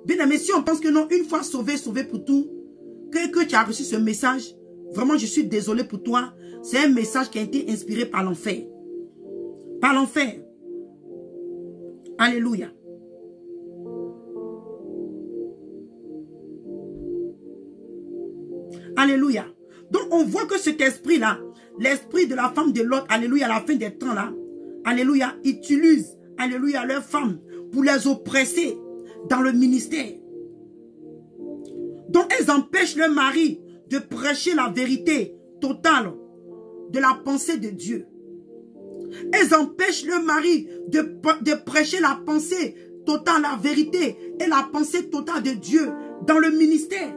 bien aimé, si on pense que non, une fois sauvé, sauvé pour tout, que tu as reçu ce message, vraiment je suis désolé pour toi, c'est un message qui a été inspiré par l'enfer. Par l'enfer. Alléluia. Alléluia. Donc on voit que cet esprit-là, l'esprit de la femme de Lot, alléluia, à la fin des temps là, alléluia, utilise, alléluia, leurs femmes pour les oppresser dans le ministère. Donc elles empêchent leur mari de prêcher la vérité totale de la pensée de Dieu. Elles empêchent le mari de prêcher la pensée totale, la vérité et la pensée totale de Dieu dans le ministère.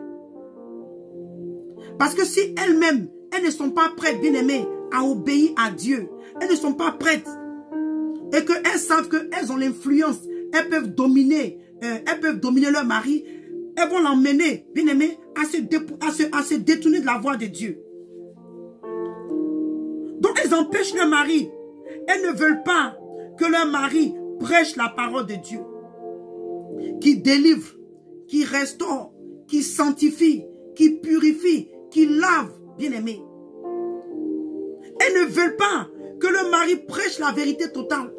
Parce que si elles-mêmes, elles ne sont pas prêtes, bien aimées, à obéir à Dieu, elles ne sont pas prêtes, et qu'elles savent qu'elles ont l'influence, elles peuvent dominer leur mari, elles vont l'emmener, bien aimé, à se détourner de la voie de Dieu. Donc elles empêchent leur mari. Elles ne veulent pas que leur mari prêche la parole de Dieu, qui délivre, qui restaure, qui sanctifie, qui purifie, qui lave, bien aimé. Elles ne veulent pas que le mari prêche la vérité totale.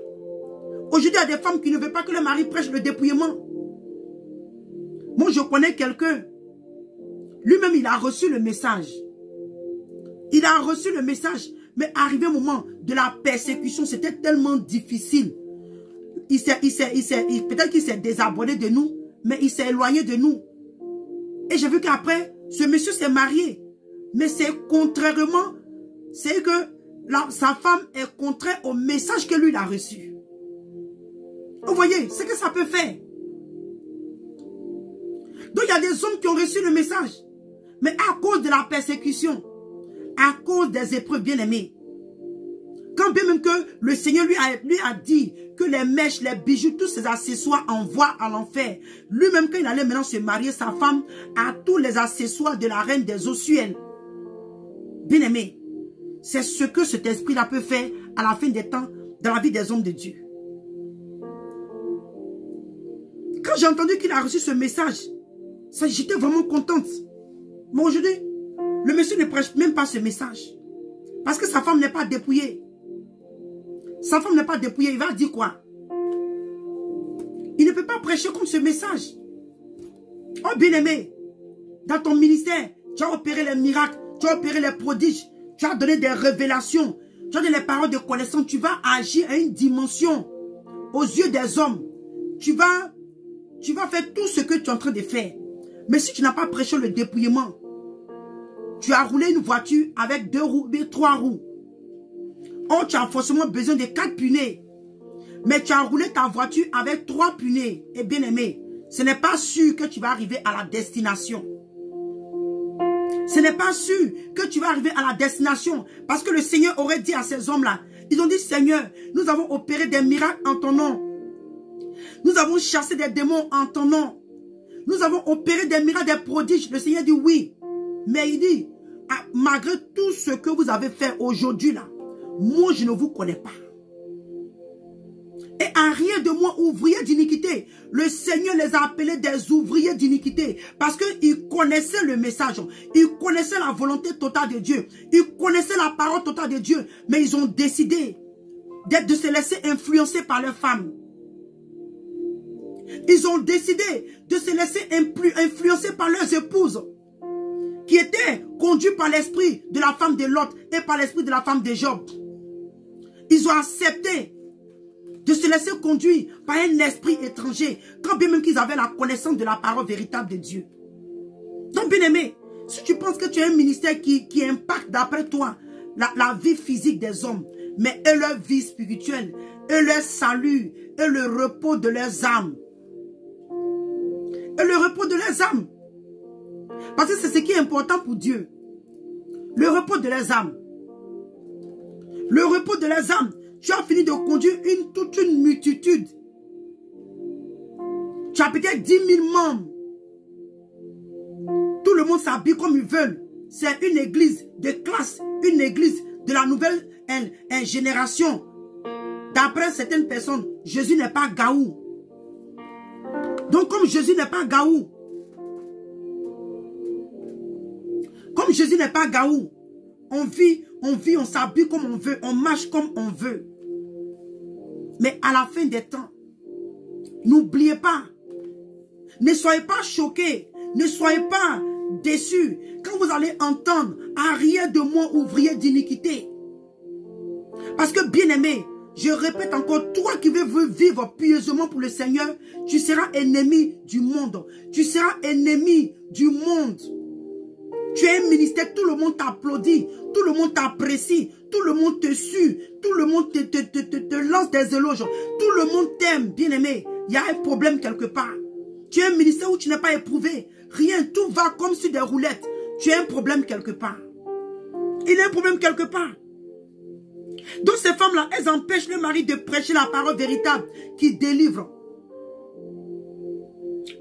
Aujourd'hui, il y a des femmes qui ne veulent pas que le mari prêche le dépouillement. Moi, je connais quelqu'un. Lui-même, il a reçu le message. Il a reçu le message. Mais arrivé au moment de la persécution, c'était tellement difficile. Peut-être qu'il s'est désabonné de nous, mais il s'est éloigné de nous. Et j'ai vu qu'après, ce monsieur s'est marié. Mais c'est contrairement, c'est que sa femme est contraire au message que lui il a reçu. Vous voyez, c'est que ça peut faire. Donc il y a des hommes qui ont reçu le message. Mais à cause de la persécution, à cause des épreuves bien-aimées, quand bien même que le Seigneur lui a dit que les mèches, les bijoux, tous ces accessoires envoient à l'enfer. Lui-même, quand il allait maintenant se marier, sa femme a tous les accessoires de la reine des Ossuels. Bien-aimé, c'est ce que cet esprit-là peut faire à la fin des temps dans la vie des hommes de Dieu. Quand j'ai entendu qu'il a reçu ce message, j'étais vraiment contente. Mais aujourd'hui, le monsieur ne prêche même pas ce message. Parce que sa femme n'est pas dépouillée. Sa femme n'est pas dépouillée. Il va dire quoi? Il ne peut pas prêcher comme ce message. Oh bien-aimé, dans ton ministère, tu as opéré les miracles, tu as opéré les prodiges, tu as donné des révélations, tu as donné les paroles de connaissance. Tu vas agir à une dimension aux yeux des hommes. Tu vas faire tout ce que tu es en train de faire. Mais si tu n'as pas prêché le dépouillement, tu as roulé une voiture avec 2 roues, 3 roues. Oh, tu as forcément besoin de 4 pneus. Mais tu as roulé ta voiture avec 3 pneus. Et bien aimé, ce n'est pas sûr que tu vas arriver à la destination. Ce n'est pas sûr que tu vas arriver à la destination. Parce que le Seigneur aurait dit à ces hommes-là, ils ont dit, Seigneur, nous avons opéré des miracles en ton nom. Nous avons chassé des démons en ton nom. Nous avons opéré des miracles, des prodiges. Le Seigneur dit oui. Mais il dit, ah, malgré tout ce que vous avez fait aujourd'hui là, moi je ne vous connais pas. Et en rien de moi, ouvriers d'iniquité. Le Seigneur les a appelés des ouvriers d'iniquité. Parce qu'ils connaissaient le message. Ils connaissaient la volonté totale de Dieu. Ils connaissaient la parole totale de Dieu. Mais ils ont décidé de se laisser influencer par leurs femmes. Ils ont décidé de se laisser influencer par leurs épouses, qui étaient conduits par l'esprit de la femme de Lot et par l'esprit de la femme de Job. Ils ont accepté de se laisser conduire par un esprit étranger, quand bien même qu'ils avaient la connaissance de la parole véritable de Dieu. Donc bien aimé, si tu penses que tu as un ministère qui impacte d'après toi la vie physique des hommes, mais et leur vie spirituelle, et leur salut, et le repos de leurs âmes, et le repos de leurs âmes. Parce que c'est ce qui est important pour Dieu. Le repos de leurs âmes. Le repos de leurs âmes. Tu as fini de conduire toute une multitude. Tu as peut-être 10 000 membres. Tout le monde s'habille comme ils veulent. C'est une église de classe. Une église de la nouvelle génération. D'après certaines personnes, Jésus n'est pas Gaou. Donc comme Jésus n'est pas Gaou, on vit, on s'habille comme on veut, on marche comme on veut. Mais à la fin des temps, n'oubliez pas, ne soyez pas choqués, ne soyez pas déçus quand vous allez entendre arrière de moi ouvrier d'iniquité. Parce que bien aimé, je répète encore, toi qui veux vivre pieusement pour le Seigneur, tu seras ennemi du monde. Tu seras ennemi du monde. Tu es un ministère, tout le monde t'applaudit, tout le monde t'apprécie, tout le monde te suit, tout le monde te lance des éloges, tout le monde t'aime, bien aimé. Il y a un problème quelque part. Tu es un ministère où tu n'es pas éprouvé. Rien, tout va comme sur des roulettes. Tu as un problème quelque part. Il y a un problème quelque part. Donc ces femmes-là, elles empêchent le mari de prêcher la parole véritable qui délivre.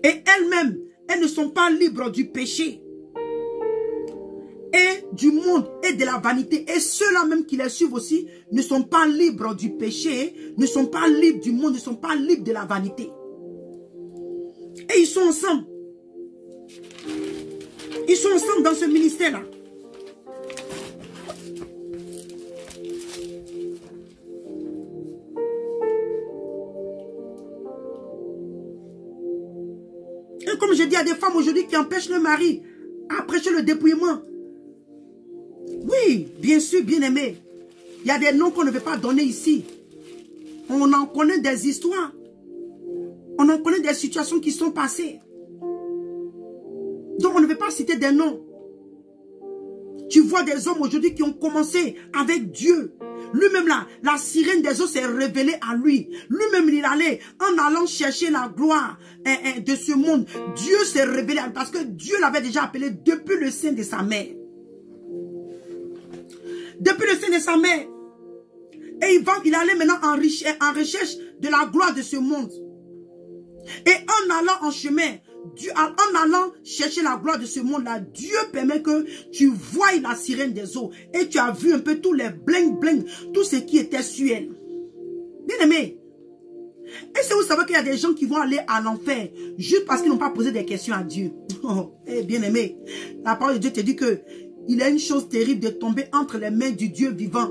Et elles-mêmes, elles ne sont pas libres du péché et du monde et de la vanité. Et ceux-là même qui les suivent aussi ne sont pas libres du péché, ne sont pas libres du monde, ne sont pas libres de la vanité. Et ils sont ensemble. Ils sont ensemble dans ce ministère-là. Et comme je dis à des femmes aujourd'hui qui empêchent le mari à prêcher le dépouillement. Oui, bien sûr, bien aimé. Il y a des noms qu'on ne veut pas donner ici. On en connaît des histoires. On en connaît des situations qui sont passées. Donc on ne veut pas citer des noms. Tu vois des hommes aujourd'hui qui ont commencé avec Dieu. Lui-même là, la sirène des eaux s'est révélée à lui. Lui-même il allait en allant chercher la gloire de ce monde. Dieu s'est révélé à lui parce que Dieu l'avait déjà appelé depuis le sein de sa mère. Depuis le sein de sa mère. Et il allait maintenant en recherche de la gloire de ce monde. Et en allant en chemin, en allant chercher la gloire de ce monde-là, Dieu permet que tu voies la sirène des eaux. Et tu as vu un peu tous les bling-bling, tout ce qui était sur elle. Bien aimé. Est-ce que vous savez qu'il y a des gens qui vont aller à l'enfer juste parce qu'ils n'ont pas posé des questions à Dieu? Oh, bien aimé. La parole de Dieu te dit que il y a une chose terrible de tomber entre les mains du Dieu vivant.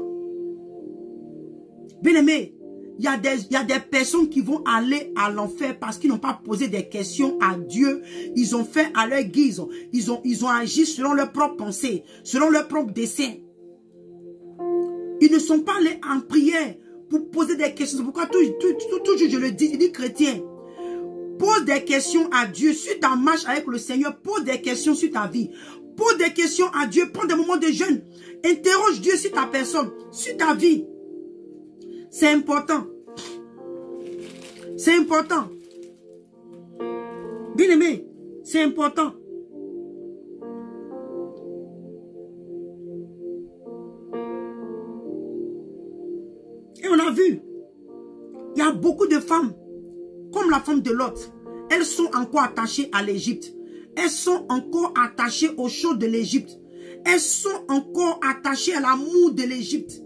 Bien aimé. Il y a des personnes qui vont aller à l'enfer parce qu'ils n'ont pas posé des questions à Dieu. Ils ont fait à leur guise. Ils ont agi selon leurs propres pensées, selon leurs propres desseins. Ils ne sont pas allés en prière pour poser des questions. C'est pourquoi toujours je le dis, il dit chrétien, pose des questions à Dieu. Sur ta marche avec le Seigneur, pose des questions sur ta vie. Pose des questions à Dieu. Prends des moments de jeûne. Interroge Dieu sur ta personne, sur ta vie. C'est important. C'est important. Bien aimé, c'est important. Et on a vu, il y a beaucoup de femmes, comme la femme de Lot, elles sont encore attachées à l'Égypte. Elles sont encore attachées aux choses de l'Égypte. Elles sont encore attachées à l'amour de l'Égypte.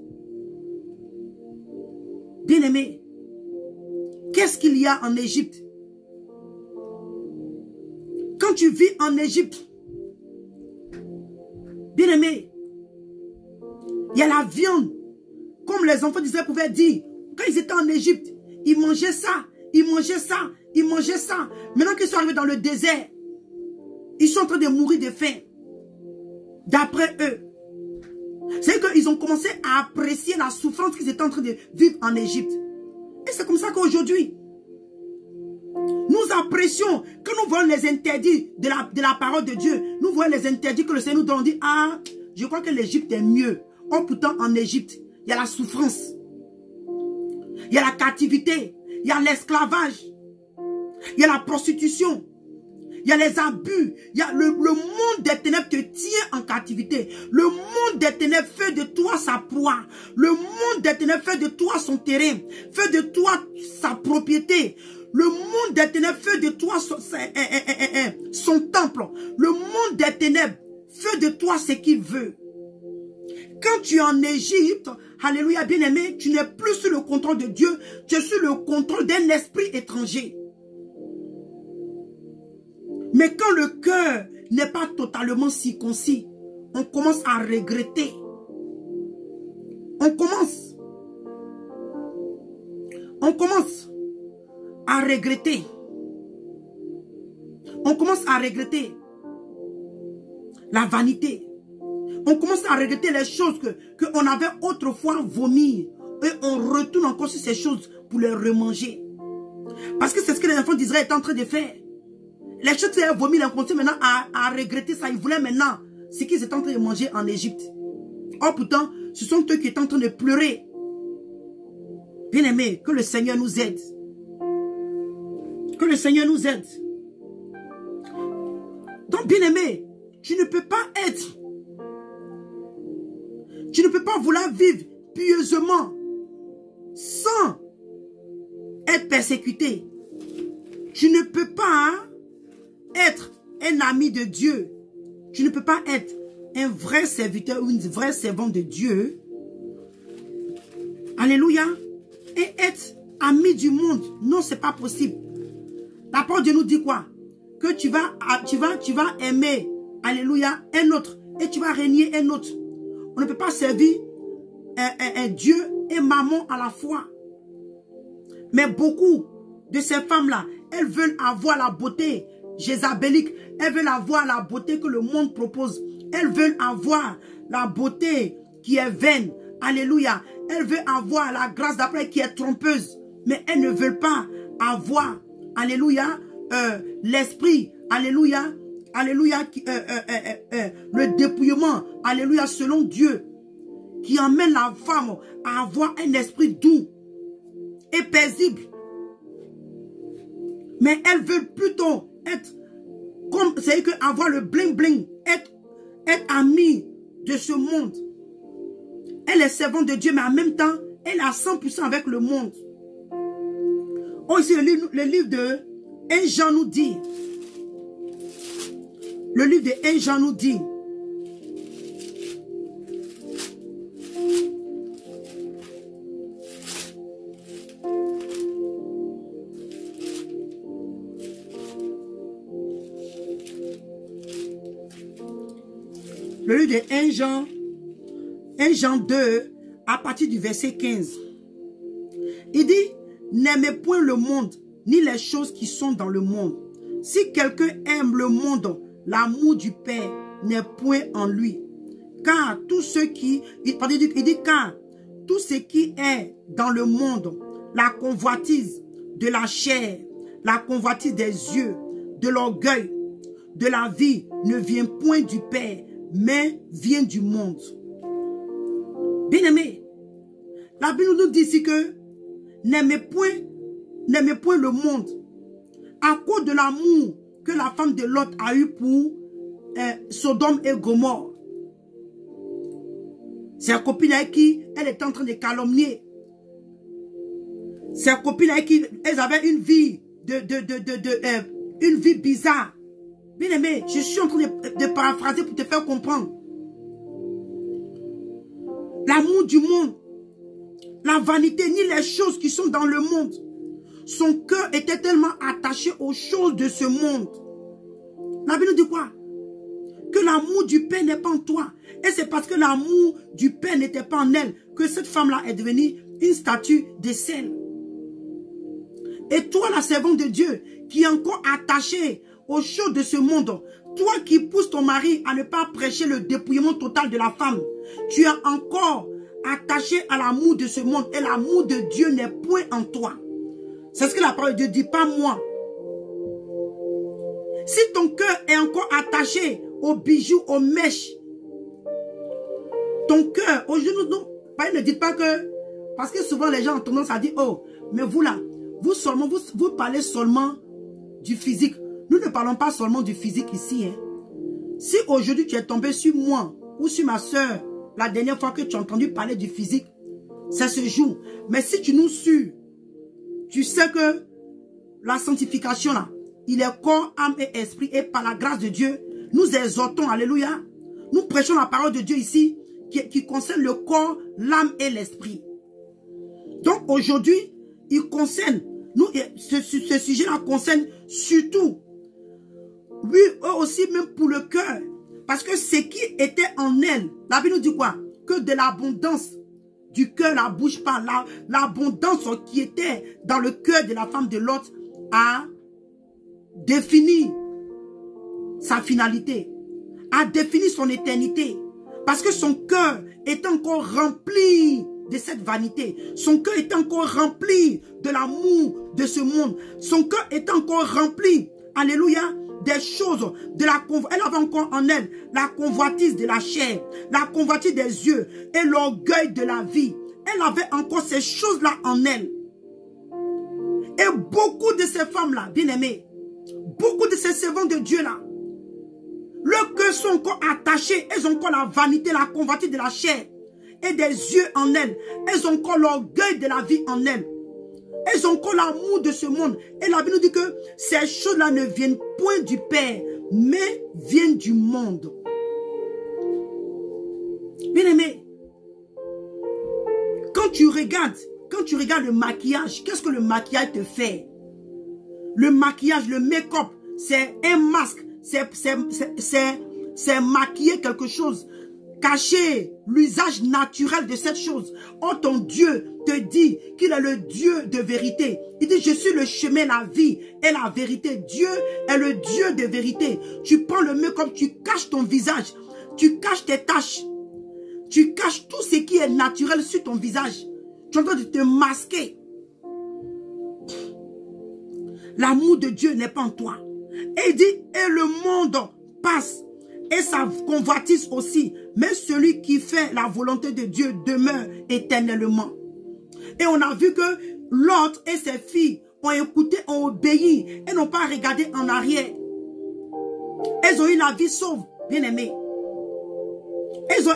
Bien-aimé, qu'est-ce qu'il y a en Égypte? Quand tu vis en Égypte, bien-aimé, il y a la viande. Comme les enfants d'Israël pouvaient dire, quand ils étaient en Égypte, ils mangeaient ça, ils mangeaient ça, ils mangeaient ça. Maintenant qu'ils sont arrivés dans le désert, ils sont en train de mourir de faim. D'après eux. C'est qu'ils ont commencé à apprécier la souffrance qu'ils étaient en train de vivre en Égypte. Et c'est comme ça qu'aujourd'hui, nous apprécions, quand nous voyons les interdits de la parole de Dieu, nous voyons les interdits que le Seigneur nous donne, on dit, ah, je crois que l'Égypte est mieux. Or, pourtant, en Égypte, il y a la souffrance, il y a la captivité, il y a l'esclavage, il y a la prostitution, il y a les abus, il y a le monde des ténèbres te tient en captivité. Le monde des ténèbres fait de toi sa proie. Le monde des ténèbres fait de toi son terrain, fait de toi sa propriété. Le monde des ténèbres fait de toi son temple. Le monde des ténèbres fait de toi ce qu'il veut. Quand tu es en Égypte, alléluia, bien-aimé, tu n'es plus sous le contrôle de Dieu, tu es sous le contrôle d'un esprit étranger. Mais quand le cœur n'est pas totalement circoncis, on commence à regretter. On commence à regretter. On commence à regretter la vanité. On commence à regretter les choses qu'on avait autrefois vomi. Et on retourne encore sur ces choses pour les remanger. Parce que c'est ce que les enfants d'Israël étaient en train de faire. Les choses qu'ils avaient vomi, ils ont continué maintenant à regretter ça. Ils voulaient maintenant ce qu'ils étaient en train de manger en Égypte. Or pourtant, ce sont eux qui étaient en train de pleurer. Bien-aimés, que le Seigneur nous aide. Que le Seigneur nous aide. Donc, bien-aimé, tu ne peux pas être. Tu ne peux pas vouloir vivre pieusement sans être persécuté. Tu ne peux pas être un ami de Dieu. Tu ne peux pas être un vrai serviteur ou une vraie servante de Dieu. Alléluia. Et être ami du monde. Non, c'est pas possible. La parole de Dieu nous dit quoi? Que tu vas aimer, alléluia, un autre. Et tu vas régner un autre. On ne peut pas servir un Dieu et maman à la fois. Mais beaucoup de ces femmes-là, elles veulent avoir la beauté jézabélique. Elles veulent avoir la beauté que le monde propose. Elles veulent avoir la beauté qui est vaine. Alléluia. Elles veulent avoir la grâce d'après qui est trompeuse. Mais elles ne veulent pas avoir, alléluia, l'esprit, alléluia, alléluia, le dépouillement, alléluia, selon Dieu, qui emmène la femme à avoir un esprit doux et paisible. Mais elles veulent plutôt être comme, c'est-à-dire que avoir le bling bling, être amie de ce monde. Elle est servante de Dieu, mais en même temps, elle est à 100% avec le monde. Oh, ici, le livre de 1 Jean nous dit. Le livre de 1 Jean nous dit. Le livre de 1 Jean 2, à partir du verset 15. Il dit, n'aimez point le monde, ni les choses qui sont dans le monde. Si quelqu'un aime le monde, l'amour du Père n'est point en lui. Car tout ce qui, car tout ce qui est dans le monde, la convoitise de la chair, la convoitise des yeux, de l'orgueil, de la vie, ne vient point du Père, mais vient du monde. Bien-aimés, la Bible nous dit ici que n'aimez point le monde à cause de l'amour que la femme de Lot a eu pour Sodome et Gomorrhe. C'est un copine avec qui elle était en train de calomnier. C'est un copine avec qui elles avaient une vie une vie bizarre. Bien-aimé, je suis en train de paraphraser pour te faire comprendre. L'amour du monde, la vanité, ni les choses qui sont dans le monde. Son cœur était tellement attaché aux choses de ce monde. La Bible dit quoi? Que l'amour du Père n'est pas en toi. Et c'est parce que l'amour du Père n'était pas en elle que cette femme-là est devenue une statue de sel. Et toi, la servante de Dieu, qui est encore attachée aux choses de ce monde, toi qui pousses ton mari à ne pas prêcher le dépouillement total de la femme, tu es encore attaché à l'amour de ce monde et l'amour de Dieu n'est point en toi. C'est ce que la parole de Dieu dit, pas moi. Si ton cœur est encore attaché aux bijoux, aux mèches, ton cœur, aux genoux, non, ne dites pas que, parce que souvent les gens ont tendance à dire, oh, mais vous là, vous parlez seulement du physique. Nous ne parlons pas seulement du physique ici. Hein. Si aujourd'hui tu es tombé sur moi ou sur ma soeur, la dernière fois que tu as entendu parler du physique, c'est ce jour. Mais si tu nous suis, tu sais que la sanctification là, il est corps, âme et esprit. Et par la grâce de Dieu, nous exhortons, alléluia. Nous prêchons la parole de Dieu ici, qui concerne le corps, l'âme et l'esprit. Donc aujourd'hui, il concerne, nous, ce sujet-là concerne surtout, oui, eux aussi, même pour le cœur. Parce que ce qui était en elle, la Bible nous dit quoi? Que de l'abondance du cœur, la bouche parle. L'abondance qui était dans le cœur de la femme de Lot a défini sa finalité, a défini son éternité. Parce que son cœur est encore rempli de cette vanité. Son cœur est encore rempli de l'amour de ce monde. Son cœur est encore rempli, alléluia, des choses, de la elle avait encore en elle la convoitise de la chair, la convoitise des yeux et l'orgueil de la vie. Elle avait encore ces choses-là en elle. Et beaucoup de ces femmes-là, bien-aimées, beaucoup de ces servants de Dieu-là, leurs cœurs sont encore attachés, elles ont encore la vanité, la convoitise de la chair et des yeux en elles. Elles ont encore l'orgueil de la vie en elles. Elles ont encore l'amour de ce monde. Et la Bible nous dit que ces choses-là ne viennent point du Père, mais viennent du monde. Bien-aimé, quand tu regardes le maquillage, qu'est-ce que le maquillage te fait? Le maquillage, le make-up, c'est un masque. C'est maquiller quelque chose. Cacher l'usage naturel de cette chose. Oh, ton Dieu te dit qu'il est le Dieu de vérité. Il dit, je suis le chemin, la vie et la vérité. Dieu est le Dieu de vérité. Tu prends le make-up, tu caches ton visage. Tu caches tes taches. Tu caches tout ce qui est naturel sur ton visage. Tu es en train de te masquer. L'amour de Dieu n'est pas en toi. Et il dit, et le monde passe. Et sa convoitise aussi. Mais celui qui fait la volonté de Dieu demeure éternellement. Et on a vu que Lot et ses filles ont écouté, ont obéi. Elles n'ont pas regardé en arrière. Elles ont eu la vie sauve, bien aimée. Elles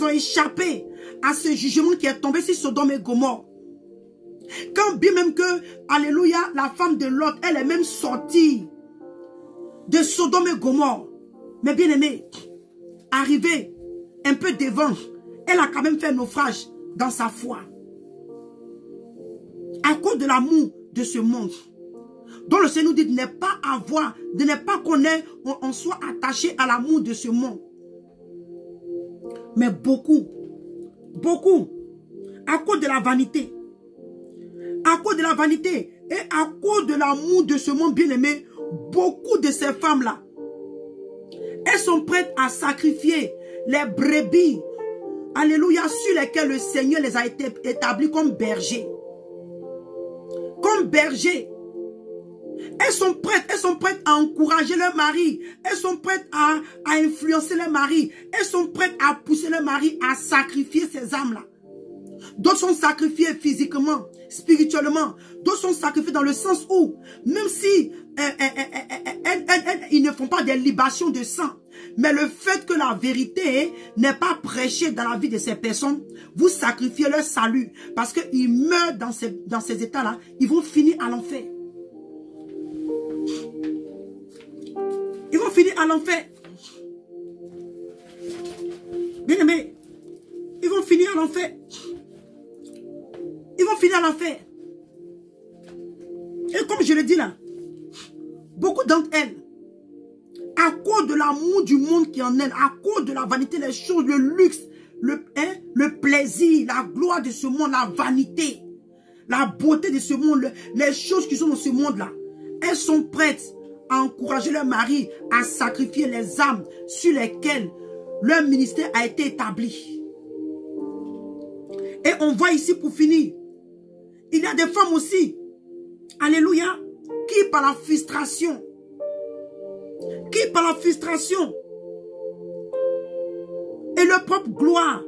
ont échappé à ce jugement qui est tombé sur Sodome et Gomorrhe. Quand bien même que, alléluia, la femme de Lot, elle est même sortie de Sodome et Gomorrhe. Mais bien aimé, arrivée un peu devant, elle a quand même fait naufrage dans sa foi. À cause de l'amour de ce monde. Donc le Seigneur nous dit de ne pas avoir, de ne pas qu'on soit attaché à l'amour de ce monde. Mais beaucoup, à cause de la vanité, à cause de la vanité et à cause de l'amour de ce monde bien-aimé, beaucoup de ces femmes-là, elles sont prêtes à sacrifier les brebis, alléluia, sur lesquelles le Seigneur les a établis comme bergers. Comme bergers. Elles sont prêtes à encourager leur mari. Elles sont prêtes à influencer leur mari. Elles sont prêtes à pousser leur mari à sacrifier ces âmes-là. D'autres sont sacrifiés physiquement, spirituellement. D'autres sont sacrifiés dans le sens où, même si ils ne font pas des libations de sang, mais le fait que la vérité n'est pas prêchée dans la vie de ces personnes, vous sacrifiez leur salut. Parce qu'ils meurent dans ces états-là, ils vont finir à l'enfer. Ils vont finir à l'enfer. Bien aimé, ils vont finir à l'enfer. Ils vont finir à l'enfer. Et comme je l'ai dit là, beaucoup d'entre elles, à cause de l'amour du monde qui est en elles, à cause de la vanité des choses, le luxe, le plaisir, la gloire de ce monde, la vanité, la beauté de ce monde, les choses qui sont dans ce monde-là, elles sont prêtes à encourager leur mari à sacrifier les âmes sur lesquelles leur ministère a été établi. Et on voit ici pour finir, il y a des femmes aussi, alléluia, qui par la frustration, et leur propre gloire,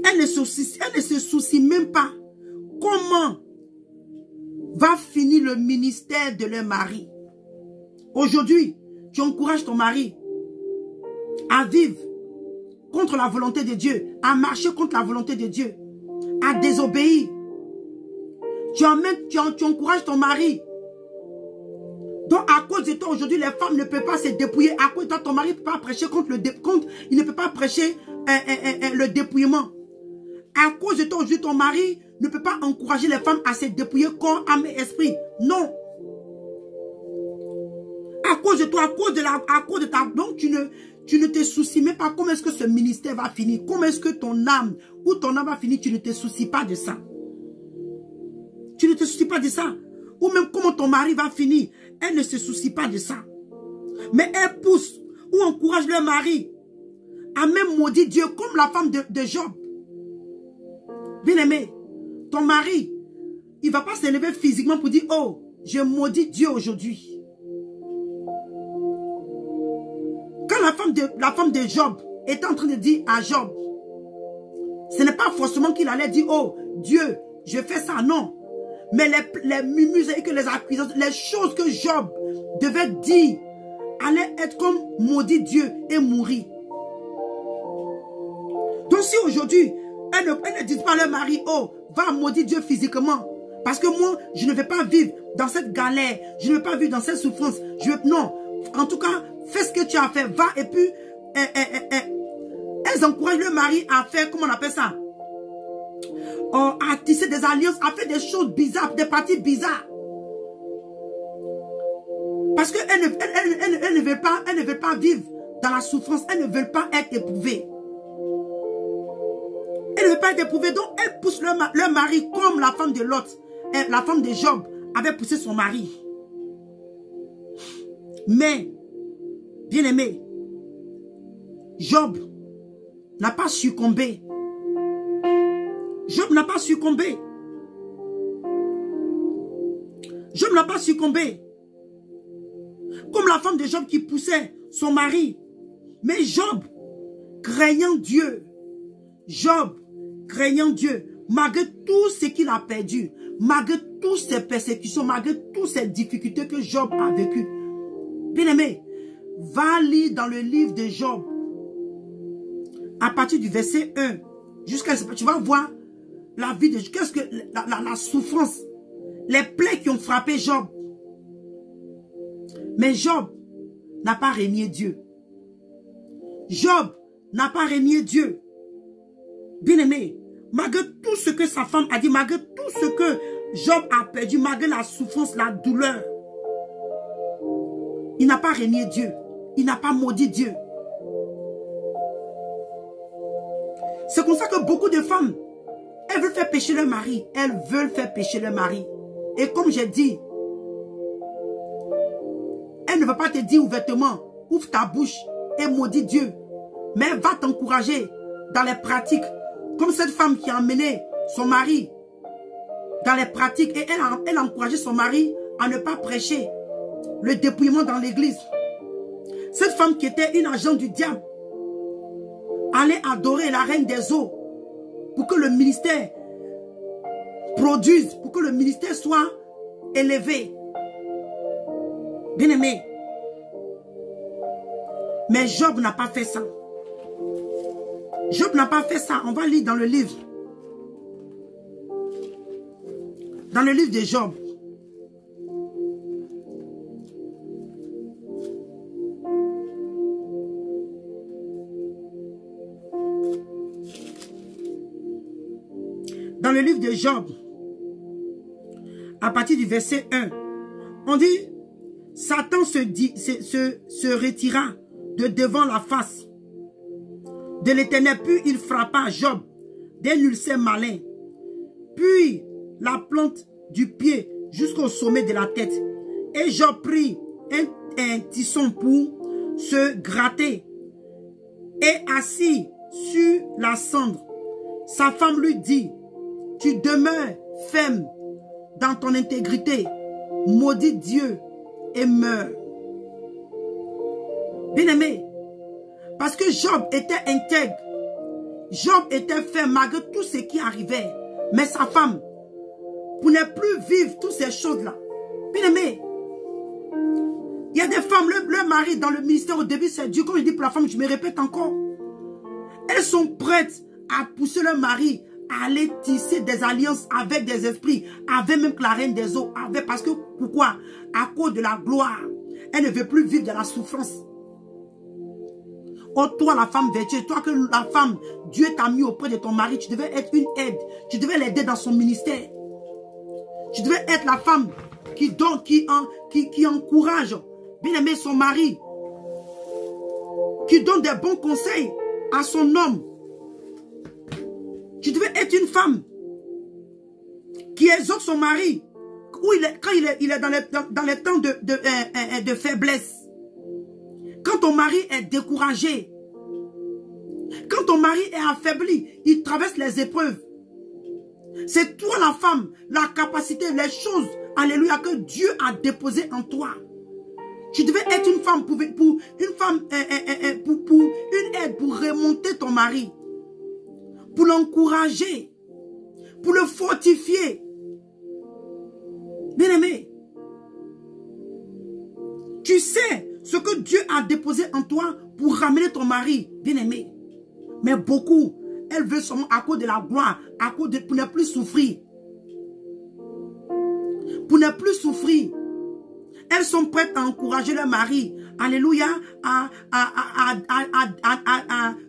elles ne se soucient même pas comment va finir le ministère de leur mari. Aujourd'hui, tu encourages ton mari à vivre contre la volonté de Dieu, à marcher contre la volonté de Dieu, à désobéir. Tu encourages ton mari Donc, à cause de toi, aujourd'hui, les femmes ne peuvent pas se dépouiller. À cause de toi, ton mari ne peut pas prêcher contre il ne peut pas prêcher le dépouillement. À cause de toi, aujourd'hui, ton mari ne peut pas encourager les femmes à se dépouiller corps, âme et esprit. Non. À cause de toi, à cause de ta... Donc, tu ne te soucies même pas comment est-ce que ce ministère va finir. Comment est-ce que ton âme va finir. Tu ne te soucies pas de ça. Tu ne te soucies pas de ça. Ou même comment ton mari va finir. Elle ne se soucie pas de ça. Mais elle pousse ou encourage le mari à même maudire Dieu comme la femme de Job. Bien aimé, ton mari, il ne va pas s'élever physiquement pour dire, oh, je maudis Dieu aujourd'hui. Quand la femme de Job était en train de dire à Job, ce n'est pas forcément qu'il allait dire, oh, Dieu, je fais ça, non. Mais les murmures et que les accusations, les choses que Job devait dire, allaient être comme maudit Dieu et mourir. Donc si aujourd'hui, elle ne dit pas à leur mari, oh, va maudire Dieu physiquement. Parce que moi, je ne vais pas vivre dans cette galère. Je ne vais pas vivre dans cette souffrance. Non. En tout cas, fais ce que tu as fait. Va et puis, elles encouragent le mari à faire, comment on appelle ça? À tisser des alliances, à faire des choses bizarres, des parties bizarres. Parce qu'elles ne veulent pas vivre dans la souffrance. Elles ne veulent pas être éprouvées. Elle ne veut pas être éprouvée, donc elle pousse leur mari comme la femme de l'autre. La femme de Job avait poussé son mari. Mais, bien aimé, Job n'a pas succombé. Job n'a pas succombé. Job n'a pas succombé. Comme la femme de Job qui poussait son mari. Mais Job, craignant Dieu, malgré tout ce qu'il a perdu, malgré toutes ces persécutions, malgré toutes ces difficultés que Job a vécues, bien aimé, va lire dans le livre de Job, à partir du verset 1, jusqu'à ce que tu vas voir la vie de Job, qu'est-ce que la souffrance, les plaies qui ont frappé Job. Mais Job n'a pas renié Dieu. Job n'a pas renié Dieu. Bien-aimé, malgré tout ce que sa femme a dit, malgré tout ce que Job a perdu, malgré la souffrance, la douleur, il n'a pas renié Dieu. Il n'a pas maudit Dieu. C'est comme ça que beaucoup de femmes, elles veulent faire pécher leur mari. Elles veulent faire pécher leur mari. Et comme j'ai dit, elle ne va pas te dire ouvertement, ouvre ta bouche et maudit Dieu. Mais elle va t'encourager dans les pratiques. Comme cette femme qui a emmené son mari dans les pratiques. Et elle a encouragé son mari à ne pas prêcher le dépouillement dans l'église. Cette femme qui était une agent du diable allait adorer la reine des eaux pour que le ministère produise, pour que le ministère soit élevé. Bien aimé. Mais Job n'a pas fait ça. Job n'a pas fait ça. On va lire dans le livre. Dans le livre de Job. Dans le livre de Job, à partir du verset 1, on dit, Satan se retira de devant la face de l'Éternel, puis il frappa Job d'un ulcère malin, puis la plante du pied jusqu'au sommet de la tête. Et Job prit un tisson pour se gratter et assis sur la cendre. Sa femme lui dit, tu demeures ferme dans ton intégrité, maudit Dieu et meurs. Bien-aimé, parce que Job était intègre, Job était ferme malgré tout ce qui arrivait. Mais sa femme, pour ne plus vivre toutes ces choses-là. Bien-aimé, il y a des femmes, leur mari dans le ministère au début c'est dur. Comme je dis pour la femme, je me répète encore. Elles sont prêtes à pousser leur mari à aller tisser des alliances avec des esprits, avec même la reine des eaux, avec, parce que, pourquoi? À cause de la gloire. Elle ne veut plus vivre de la souffrance. Oh, toi, la femme vertueuse, toi que la femme, Dieu t'a mis auprès de ton mari, tu devais être une aide. Tu devais l'aider dans son ministère. Tu devais être la femme qui donne, qui encourage, bien aimer son mari, qui donne des bons conseils à son homme. Tu devais être une femme qui exhorte son mari quand il est dans les temps de faiblesse. Quand ton mari est découragé, quand ton mari est affaibli, il traverse les épreuves. C'est toi la femme, la capacité, les choses, alléluia, que Dieu a déposées en toi. Tu devais être une femme pour une aide pour remonter ton mari, pour l'encourager, pour le fortifier. Bien-aimé, tu sais ce que Dieu a déposé en toi pour ramener ton mari, bien-aimé. Mais beaucoup, elles veulent seulement à cause de la gloire, pour ne plus souffrir. Pour ne plus souffrir. Elles sont prêtes à encourager leur mari, alléluia, à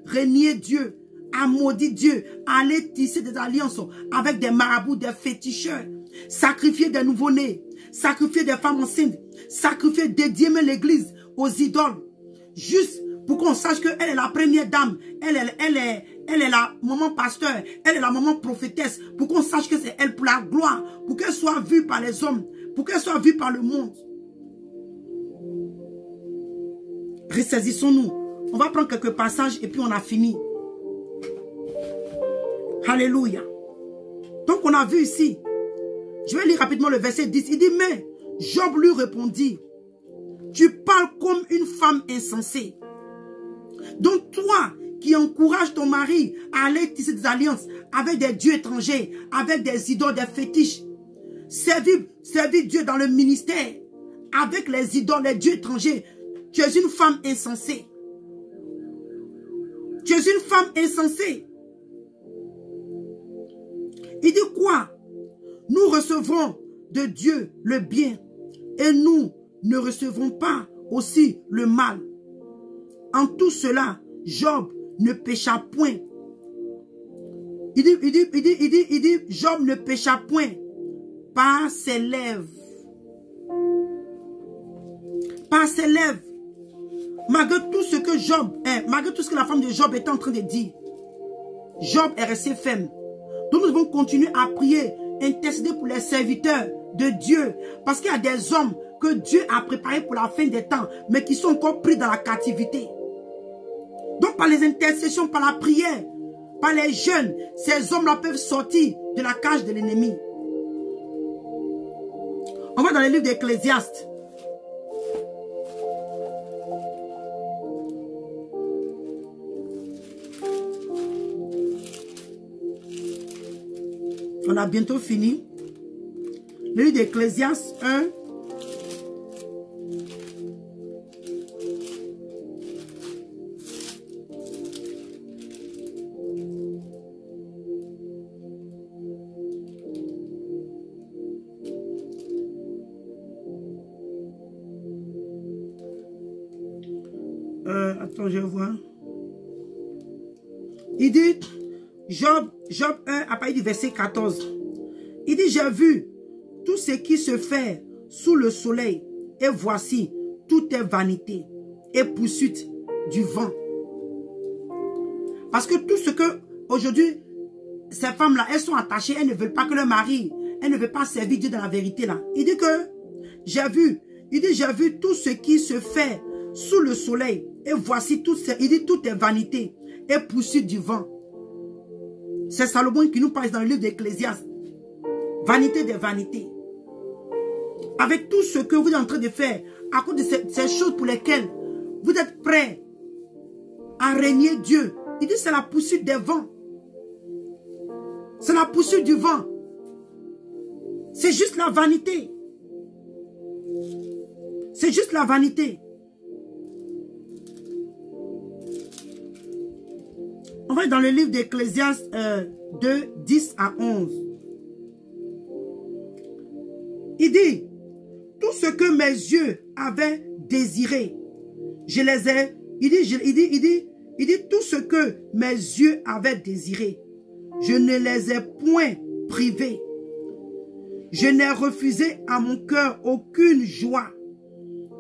régner Dieu, à maudire Dieu, à aller tisser des alliances avec des marabouts, des féticheurs, sacrifier des nouveau-nés, sacrifier des femmes enceintes, sacrifier, dédier même l'église aux idoles, juste pour qu'on sache qu'elle est la première dame, elle est la maman pasteur, elle est la maman prophétesse, pour qu'on sache que c'est elle pour la gloire, pour qu'elle soit vue par les hommes, pour qu'elle soit vue par le monde. Ressaisissons-nous. On va prendre quelques passages et puis on a fini. Alléluia. Donc on a vu ici, je vais lire rapidement le verset 10, il dit, mais Job lui répondit, tu parles comme une femme insensée. Donc toi qui encourages ton mari à aller tisser des alliances avec des dieux étrangers, avec des idoles, des fétiches, servir Dieu dans le ministère, avec les idoles, les dieux étrangers, tu es une femme insensée. Tu es une femme insensée. Il dit quoi? Nous recevrons de Dieu le bien et nous ne recevrons pas aussi le mal. En tout cela, Job ne pécha point. Il dit, Job ne pécha point par ses lèvres. Par ses lèvres. Malgré tout ce que Job, malgré tout ce que la femme de Job était en train de dire, Job est resté ferme. Donc nous devons continuer à prier, intercéder pour les serviteurs de Dieu. Parce qu'il y a des hommes que Dieu a préparés pour la fin des temps, mais qui sont encore pris dans la captivité. Donc par les intercessions, par la prière, par les jeunes, ces hommes-là peuvent sortir de la cage de l'ennemi. On va dans le livre d'Ecclésiaste. On a bientôt fini. Le livre d'Ecclésiaste 1. Attends, je vois. Il dit, Job 1, à partir du verset 14. Il dit, j'ai vu tout ce qui se fait sous le soleil. Et voici, tout est vanité et poursuite du vent. Parce que tout ce que, aujourd'hui, ces femmes-là, elles sont attachées, elles ne veulent pas que leur mari, elles ne veulent pas servir Dieu dans la vérité là. Il dit que, j'ai vu tout ce qui se fait sous le soleil. Et voici, il dit, tout est vanité et poursuite du vent. C'est Salomon qui nous parle dans le livre d'Ecclésiaste. Vanité des vanités. Avec tout ce que vous êtes en train de faire, à cause de ces choses pour lesquelles vous êtes prêts à régner Dieu. Il dit c'est la poursuite des vents. C'est la poursuite du vent. C'est juste la vanité. C'est juste la vanité. On va dans le livre d'Ecclésiaste 2, 10 à 11. Il dit, tout ce que mes yeux avaient désiré, je les ai, il dit, tout ce que mes yeux avaient désiré, je ne les ai point privés. Je n'ai refusé à mon cœur aucune joie,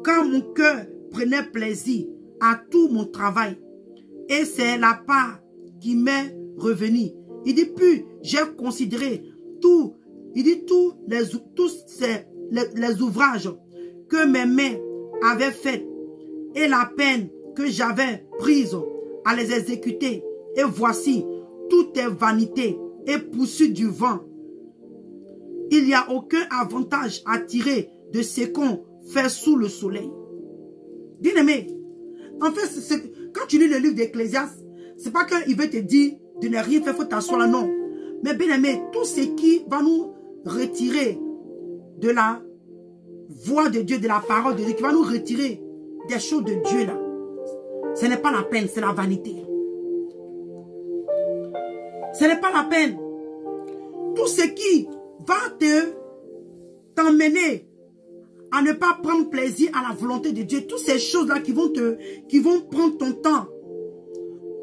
car mon cœur prenait plaisir à tout mon travail. Et c'est la part qui m'est revenue. Il dit, puis j'ai considéré tout, il dit, tous les ouvrages que mes mains avaient faits et la peine que j'avais prise à les exécuter. Et voici, tout est vanité et poursuite du vent. Il n'y a aucun avantage à tirer de ce qu'on fait sous le soleil. Bien aimé, en fait, quand tu lis le livre d'Ecclésiaste, c'est pas qu'il veut te dire de ne rien faire, il faut t'asseoir là, non. Mais bien aimé, tout ce qui va nous retirer de la voix de Dieu, de la parole de Dieu, qui va nous retirer des choses de Dieu là, ce n'est pas la peine, c'est la vanité. Ce n'est pas la peine. Tout ce qui va t'emmener à ne pas prendre plaisir à la volonté de Dieu, toutes ces choses-là qui vont prendre ton temps,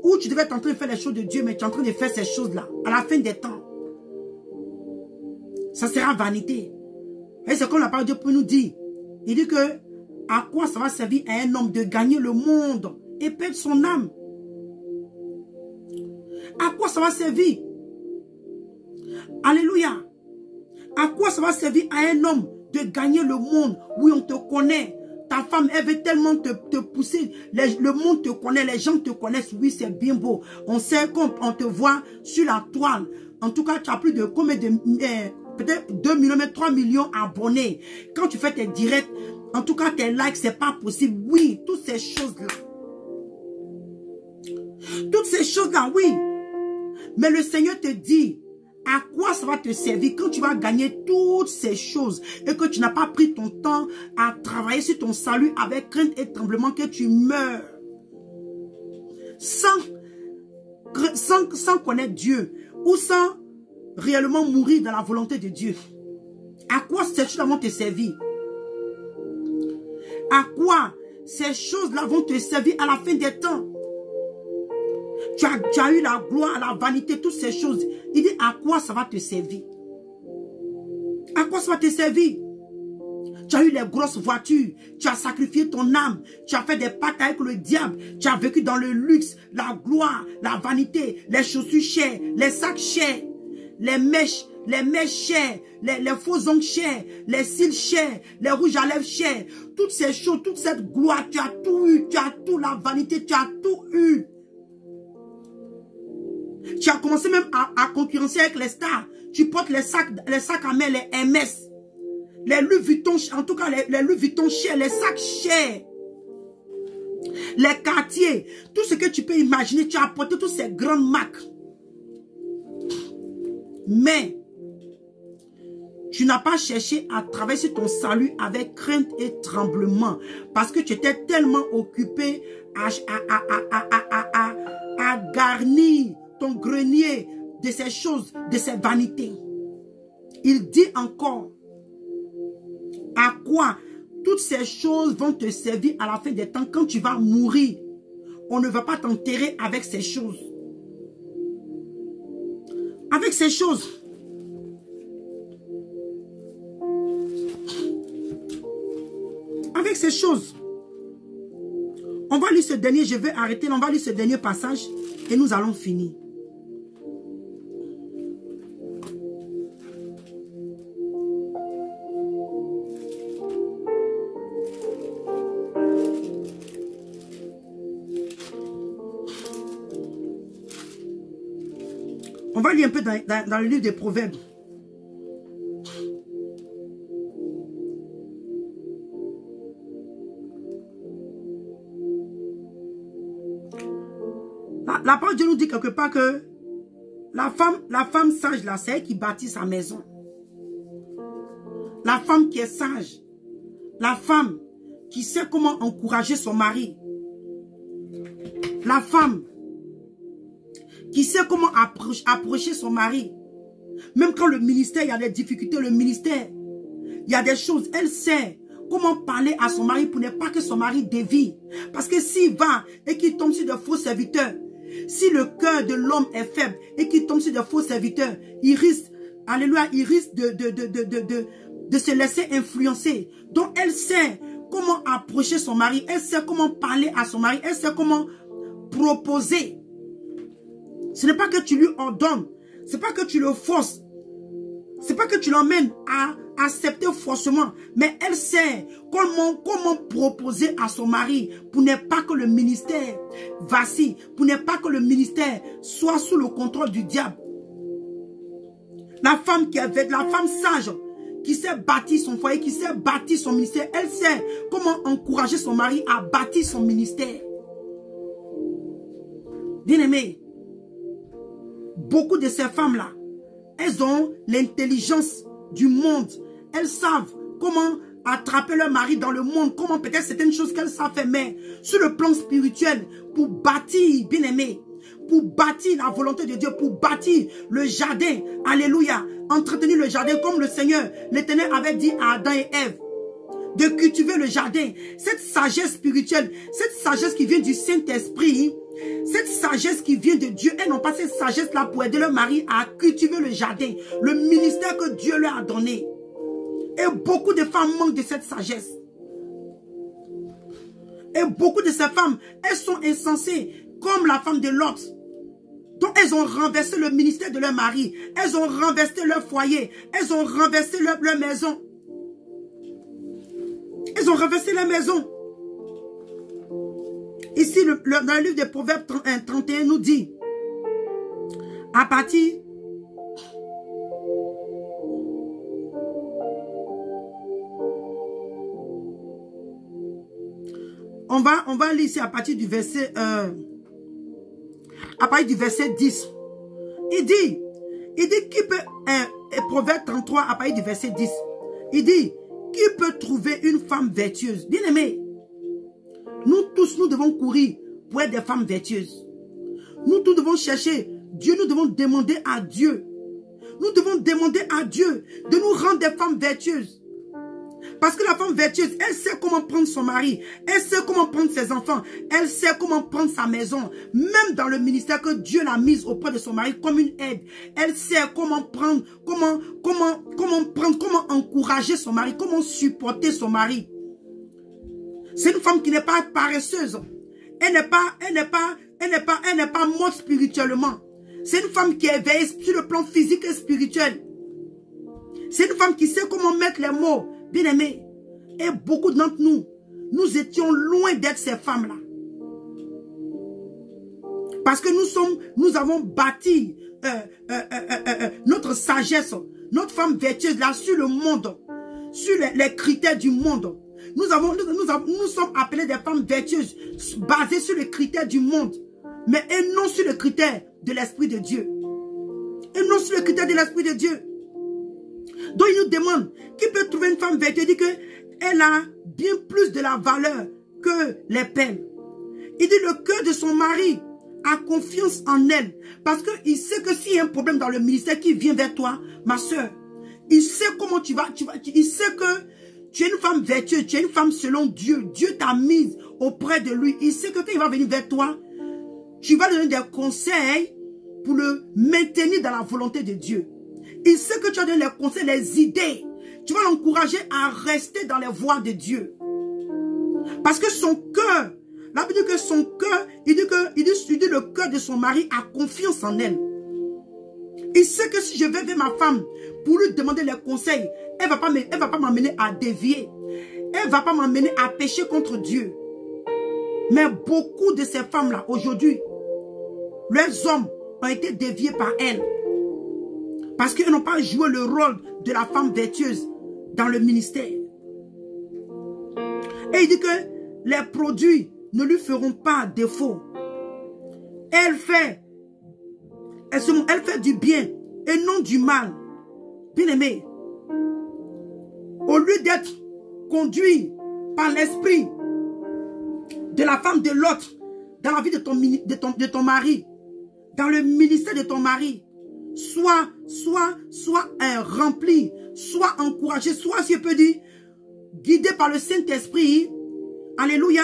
où tu devais être en train de faire les choses de Dieu, mais tu es en train de faire ces choses-là, à la fin des temps, ça sera vanité. Et c'est comme la parole de Dieu peut nous dire. Il dit que, à quoi ça va servir à un homme de gagner le monde et perdre son âme? À quoi ça va servir? Alléluia. À quoi ça va servir à un homme de gagner le monde? Oui, on te connaît. Ta femme, elle veut tellement te pousser. Le monde te connaît, les gens te connaissent. Oui, c'est bien beau. On sait qu'on te voit sur la toile. En tout cas, tu as plus de combien de... peut-être 2 millions, mais 3 millions abonnés. Quand tu fais tes directs, en tout cas, tes likes, c'est pas possible. Oui, toutes ces choses-là. Toutes ces choses-là, oui. Mais le Seigneur te dit, à quoi ça va te servir quand tu vas gagner toutes ces choses et que tu n'as pas pris ton temps à travailler sur ton salut avec crainte et tremblement, que tu meurs sans connaître Dieu ou sans réellement mourir dans la volonté de Dieu. À quoi ces choses-là vont te servir? À quoi ces choses-là vont te servir à la fin des temps? Tu as eu la gloire, la vanité, toutes ces choses. Il dit, à quoi ça va te servir? À quoi ça va te servir? Tu as eu les grosses voitures, tu as sacrifié ton âme, tu as fait des pactes avec le diable, tu as vécu dans le luxe, la gloire, la vanité, les chaussures chères, les sacs chers, les mèches chères, les faux ongles chers, les cils chers, les rouges à lèvres chers, toutes ces choses, toute cette gloire, tu as tout eu, tu as tout, la vanité, tu as tout eu. Tu as commencé même à concurrencer avec les stars. Tu portes les sacs à main, les MS. Les Louis Vuitton, en tout cas les Louis Vuitton chers, les sacs chers. Les quartiers. Tout ce que tu peux imaginer, tu as apporté toutes ces grandes marques. Mais, tu n'as pas cherché à travailler sur ton salut avec crainte et tremblement. Parce que tu étais tellement occupé à garnir ton grenier de ces choses, de ces vanités. Il dit encore, à quoi toutes ces choses vont te servir à la fin des temps quand tu vas mourir. On ne va pas t'enterrer avec ces choses. Avec ces choses. Avec ces choses. On va lire ce dernier, je vais arrêter, on va lire ce dernier passage et nous allons finir. On va lire un peu dans le livre des Proverbes. La parole de Dieu nous dit quelque part que la femme sage, là, c'est elle qui bâtit sa maison. La femme qui est sage. La femme qui sait comment encourager son mari. La femme qui sait comment approcher son mari. Même quand le ministère, il y a des difficultés, le ministère, il y a des choses, elle sait comment parler à son mari pour ne pas que son mari dévie. Parce que s'il va et qu'il tombe sur de faux serviteurs, si le cœur de l'homme est faible et qu'il tombe sur de faux serviteurs, il risque, alléluia, il risque de se laisser influencer. Donc elle sait comment approcher son mari, elle sait comment parler à son mari, elle sait comment proposer. Ce n'est pas que tu lui ordonnes, ce n'est pas que tu le forces, ce n'est pas que tu l'emmènes à accepter forcément, mais elle sait comment proposer à son mari pour ne pas que le ministère vacille, pour ne pas que le ministère soit sous le contrôle du diable. La femme la femme sage, qui sait bâtir son foyer, qui sait bâtir son ministère, elle sait comment encourager son mari à bâtir son ministère. Bien-aimé, beaucoup de ces femmes-là, elles ont l'intelligence du monde. Elles savent comment attraper leur mari dans le monde, comment peut-être certaines choses qu'elles savent faire, mais sur le plan spirituel, pour bâtir, bien-aimé, pour bâtir la volonté de Dieu, pour bâtir le jardin, alléluia, entretenir le jardin comme le Seigneur, l'Éternel avait dit à Adam et Ève, de cultiver le jardin. Cette sagesse spirituelle, cette sagesse qui vient du Saint-Esprit, cette sagesse qui vient de Dieu, elles n'ont pas cette sagesse-là pour aider leur mari à cultiver le jardin, le ministère que Dieu leur a donné. Et beaucoup de femmes manquent de cette sagesse. Et beaucoup de ces femmes, elles sont insensées, comme la femme de Lot. Donc elles ont renversé le ministère de leur mari, elles ont renversé leur foyer, elles ont renversé leur maison. Elles ont renversé leur maison. Ici, dans le livre des Proverbes 31 nous dit, à partir on va lire ici à partir du verset 10. Il dit qui peut, Proverbe 33 à partir du verset 10, il dit, qui peut trouver une femme vertueuse? Bien aimé, nous tous, nous devons courir pour être des femmes vertueuses. Nous tous devons chercher Dieu, nous devons demander à Dieu. Nous devons demander à Dieu de nous rendre des femmes vertueuses. Parce que la femme vertueuse, elle sait comment prendre son mari, elle sait comment prendre ses enfants, elle sait comment prendre sa maison, même dans le ministère que Dieu l'a mise auprès de son mari comme une aide. Elle sait comment prendre, comment encourager son mari, comment supporter son mari. C'est une femme qui n'est pas paresseuse. Elle n'est pas morte spirituellement. C'est une femme qui est éveillée sur le plan physique et spirituel. C'est une femme qui sait comment mettre les mots. Bien aimé, et beaucoup d'entre nous, nous étions loin d'être ces femmes-là. Parce que nous avons bâti notre sagesse, notre femme vertueuse là sur le monde, sur les critères du monde. Nous sommes appelés des femmes vertueuses basées sur les critères du monde, mais et non sur les critères de l'Esprit de Dieu. Et non sur les critères de l'Esprit de Dieu. Donc il nous demande, qui peut trouver une femme vertueuse? Il dit qu'elle a bien plus de la valeur que les perles. Il dit le cœur de son mari a confiance en elle. Parce qu'il sait que s'il y a un problème dans le ministère qui vient vers toi, ma soeur, il sait comment tu vas, il sait que tu es une femme vertueuse, tu es une femme selon Dieu. Dieu t'a mise auprès de lui. Il sait que quand il va venir vers toi, tu vas donner des conseils pour le maintenir dans la volonté de Dieu. Il sait que tu as donné les conseils, les idées. Tu vas l'encourager à rester dans les voies de Dieu. Parce que son cœur, la Bible dit que son cœur, il dit le cœur de son mari a confiance en elle. Il sait que si je vais vers ma femme pour lui demander les conseils, elle ne va pas m'amener à dévier. Elle ne va pas m'amener à pécher contre Dieu. Mais beaucoup de ces femmes-là, aujourd'hui, leurs hommes ont été déviés par elles. Parce qu'ils n'ont pas joué le rôle de la femme vertueuse dans le ministère. Et il dit que les produits ne lui feront pas défaut. Elle fait du bien et non du mal. Bien aimé, au lieu d'être conduit par l'esprit de la femme de l'autre dans la vie de ton mari, dans le ministère de ton mari, sois rempli, sois encouragé, sois, si je peux dire, guidé par le Saint-Esprit, alléluia,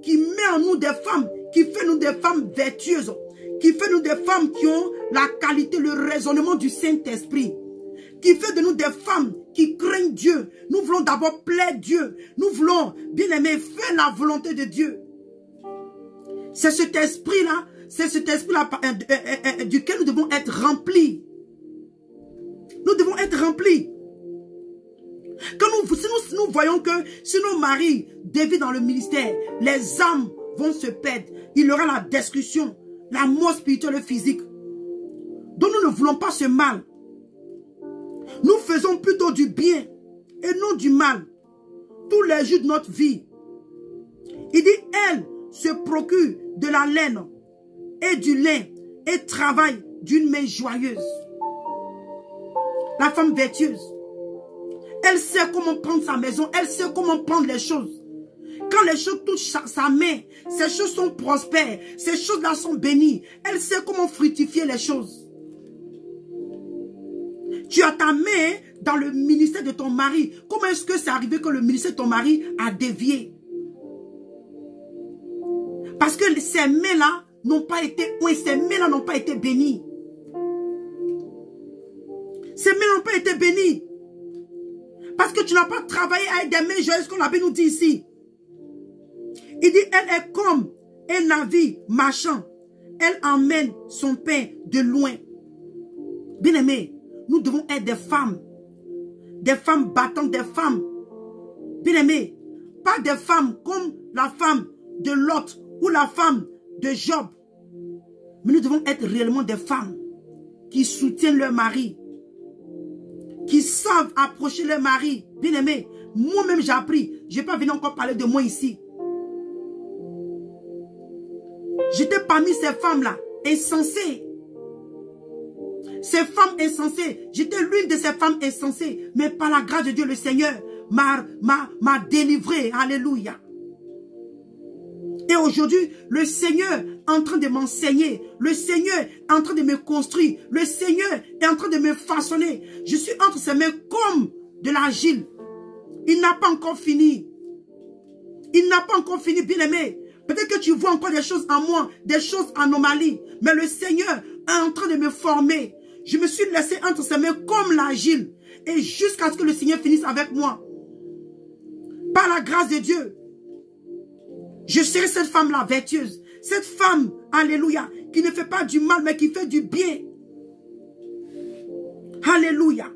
qui met en nous des femmes, qui fait nous des femmes vertueuses, qui fait nous des femmes qui ont la qualité, le raisonnement du Saint-Esprit, qui fait de nous des femmes qui craignent Dieu. Nous voulons d'abord plaire Dieu. Nous voulons, bien aimé, faire la volonté de Dieu. C'est cet esprit-là, duquel nous devons être remplis. Nous devons être remplis. Quand si nous voyons que si nos maris dévient dans le ministère, les âmes vont se perdre. Il y aura la destruction, la mort spirituelle et physique. Donc nous ne voulons pas ce mal. Nous faisons plutôt du bien et non du mal tous les jours de notre vie. Il dit, elle se procure de la laine et du lin et travaille d'une main joyeuse. La femme vertueuse, elle sait comment prendre sa maison, elle sait comment prendre les choses. Quand les choses touchent sa main, ces choses sont prospères, ces choses-là sont bénies. Elle sait comment fructifier les choses. Tu as ta main dans le ministère de ton mari. Comment est-ce que c'est arrivé que le ministère de ton mari a dévié? Parce que ces mains-là n'ont pas été, ces mains-là n'ont pas été bénies. Ces mains n'ont pas été bénies. Parce que tu n'as pas travaillé avec des mains joyeuses, comme la Bible nous dit ici. Il dit, elle est comme un navire marchand. Elle emmène son pain de loin. Bien aimé, nous devons être des femmes battantes, des femmes, bien aimées, pas des femmes comme la femme de Lot ou la femme de Job. Mais nous devons être réellement des femmes qui soutiennent leur mari, qui savent approcher leur mari. Bien aimé, moi-même j'ai appris, je n'ai pas venu encore parler de moi ici. J'étais parmi ces femmes-là, insensées. Ces femmes insensées, j'étais l'une de ces femmes insensées, mais par la grâce de Dieu, le Seigneur m'a délivré. Alléluia. Et aujourd'hui, le Seigneur est en train de m'enseigner. Le Seigneur est en train de me construire. Le Seigneur est en train de me façonner. Je suis entre ses mains comme de l'argile. Il n'a pas encore fini. Il n'a pas encore fini, bien aimé. Peut-être que tu vois encore des choses en moi, des choses anomalies. Mais le Seigneur est en train de me former. Je me suis laissé entre ses mains comme l'argile. Et jusqu'à ce que le Seigneur finisse avec moi. Par la grâce de Dieu. Je serai cette femme-là vertueuse. Cette femme, alléluia, qui ne fait pas du mal, mais qui fait du bien. Alléluia.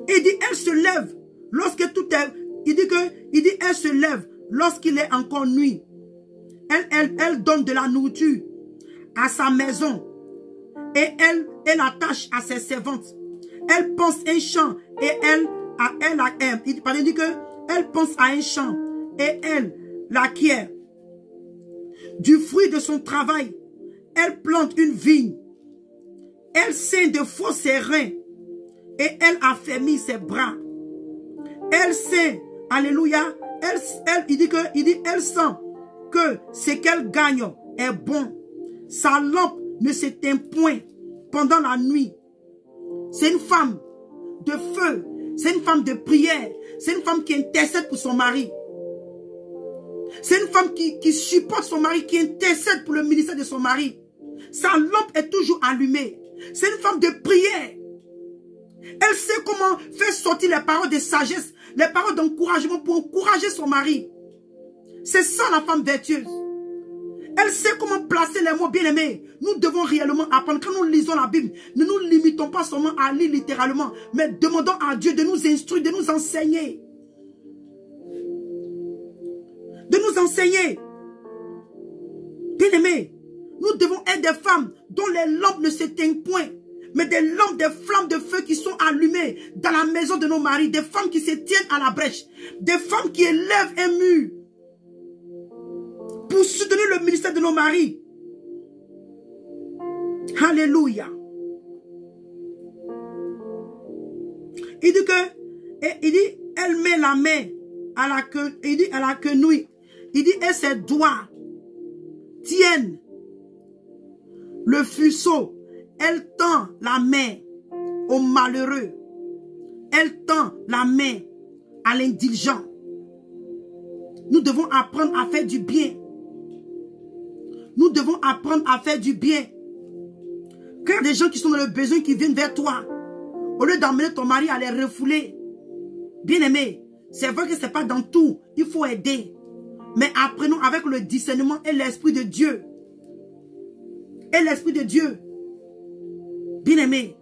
Il dit, elle se lève lorsque tout est... Il dit, elle se lève lorsqu'il est encore nuit. Elle donne de la nourriture à sa maison. Et elle attache à ses servantes. Elle pense un champ et elle dit que elle pense à un champ et elle l'acquiert. Du fruit de son travail, elle plante une vigne. Elle saigne de faux ses reins et elle affermit ses bras. Elle sait, alléluia, il dit elle sent que ce qu'elle gagne est bon. Sa lampe ne s'éteint point pendant la nuit. C'est une femme de feu. C'est une femme de prière. C'est une femme qui intercède pour son mari. C'est une femme qui supporte son mari, qui intercède pour le ministère de son mari. Sa lampe est toujours allumée. C'est une femme de prière. Elle sait comment faire sortir les paroles de sagesse, les paroles d'encouragement pour encourager son mari. C'est ça la femme vertueuse. Elle sait comment placer les mots bien-aimés. Nous devons réellement apprendre. Quand nous lisons la Bible, ne nous limitons pas seulement à lire littéralement, mais demandons à Dieu de nous instruire, de nous enseigner. De nous enseigner. Bien-aimés, nous devons être des femmes dont les lampes ne s'éteignent point, mais des lampes, des flammes de feu qui sont allumées dans la maison de nos maris, des femmes qui se tiennent à la brèche, des femmes qui élèvent un mur pour soutenir le ministère de nos maris. Alléluia. Il dit elle met la main à la queue, il dit à la quenouille. Il dit, et ses doigts tiennent le fuseau. Elle tend la main au malheureux. Elle tend la main à l'indiligent. Nous devons apprendre à faire du bien. Nous devons apprendre à faire du bien. Quand il y a des gens qui sont dans le besoin, qui viennent vers toi, au lieu d'emmener ton mari à les refouler, bien aimé, c'est vrai que ce n'est pas dans tout, il faut aider. Mais apprenons avec le discernement et l'Esprit de Dieu. Et l'Esprit de Dieu. Bien aimé,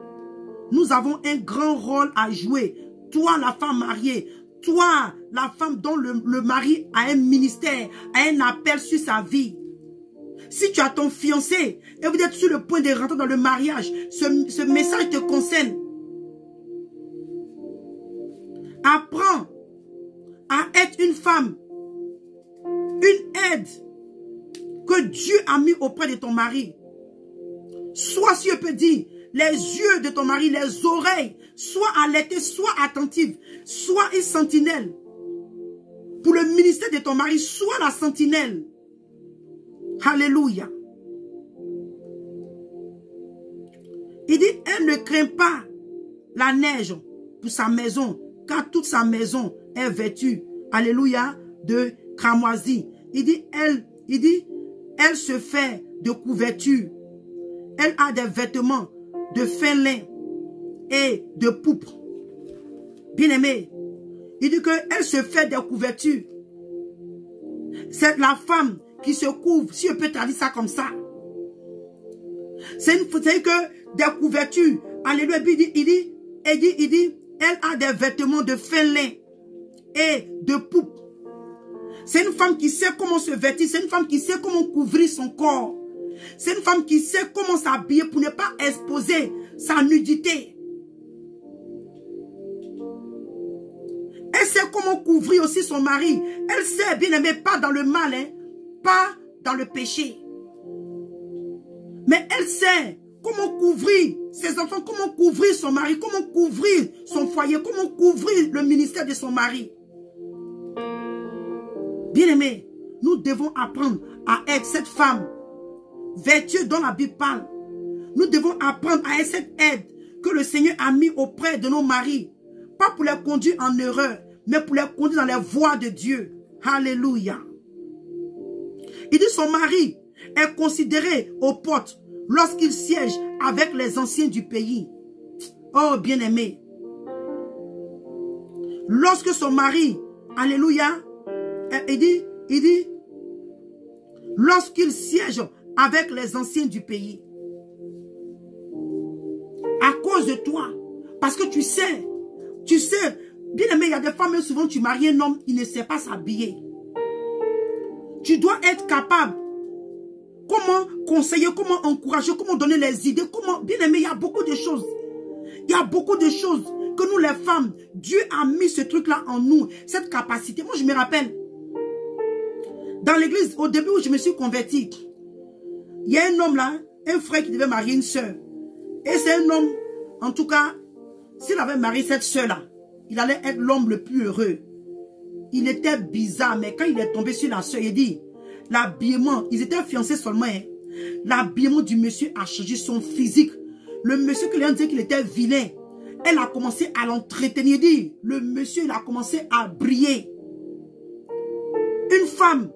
nous avons un grand rôle à jouer. Toi, la femme mariée, toi, la femme dont le mari a un ministère, a un appel sur sa vie. Si tu as ton fiancé et vous êtes sur le point de rentrer dans le mariage, ce message te concerne. Apprends à être une femme, une aide que Dieu a mis auprès de ton mari. Sois, si je peux dire, les yeux de ton mari, les oreilles, sois alerté, sois attentive, sois une sentinelle. Pour le ministère de ton mari, sois la sentinelle. Alléluia. Il dit, elle ne craint pas la neige pour sa maison, car toute sa maison est vêtue, alléluia, de cramoisi. Il dit, elle se fait de couverture. Elle a des vêtements de fin lin et de pourpre. Bien-aimé, il dit qu'elle se fait des couvertures. C'est la femme qui se couvre, si je peux traduire ça comme ça. C'est que des couvertures. Alléluia, il dit, elle a des vêtements de fin lin et de pourpre. C'est une femme qui sait comment se vêtir, c'est une femme qui sait comment couvrir son corps. C'est une femme qui sait comment s'habiller pour ne pas exposer sa nudité. Elle sait comment couvrir aussi son mari. Elle sait, bien aimé, pas dans le mal, hein, pas dans le péché. Mais elle sait comment couvrir ses enfants, comment couvrir son mari, comment couvrir son foyer, comment couvrir le ministère de son mari. Bien aimé, nous devons apprendre à être cette femme vertueuse dont la Bible parle. Nous devons apprendre à être cette aide que le Seigneur a mis auprès de nos maris. Pas pour les conduire en erreur, mais pour les conduire dans les voies de Dieu. Alléluia. Il dit son mari est considéré aux portes lorsqu'il siège avec les anciens du pays. Oh bien-aimé. Lorsque son mari, alléluia, il dit, lorsqu'il siège avec les anciens du pays. À cause de toi. Parce que tu sais, bien aimé, il y a des femmes, souvent tu maries un homme, il ne sait pas s'habiller. Tu dois être capable. Comment conseiller, comment encourager, comment donner les idées, comment, bien aimé, il y a beaucoup de choses. Il y a beaucoup de choses que nous les femmes, Dieu a mis ce truc-là en nous, cette capacité. Moi je me rappelle, dans l'église, au début où je me suis convertie, il y a un homme là, un frère qui devait marier une soeur. Et c'est un homme, en tout cas, s'il avait marié cette soeur-là, il allait être l'homme le plus heureux. Il était bizarre, mais quand il est tombé sur la soeur, il dit, l'habillement, ils étaient fiancés seulement, hein, l'habillement du monsieur a changé son physique. Le monsieur qui lui a dit qu'il était vilain, elle a commencé à l'entretenir, dit, le monsieur il a commencé à briller. Une femme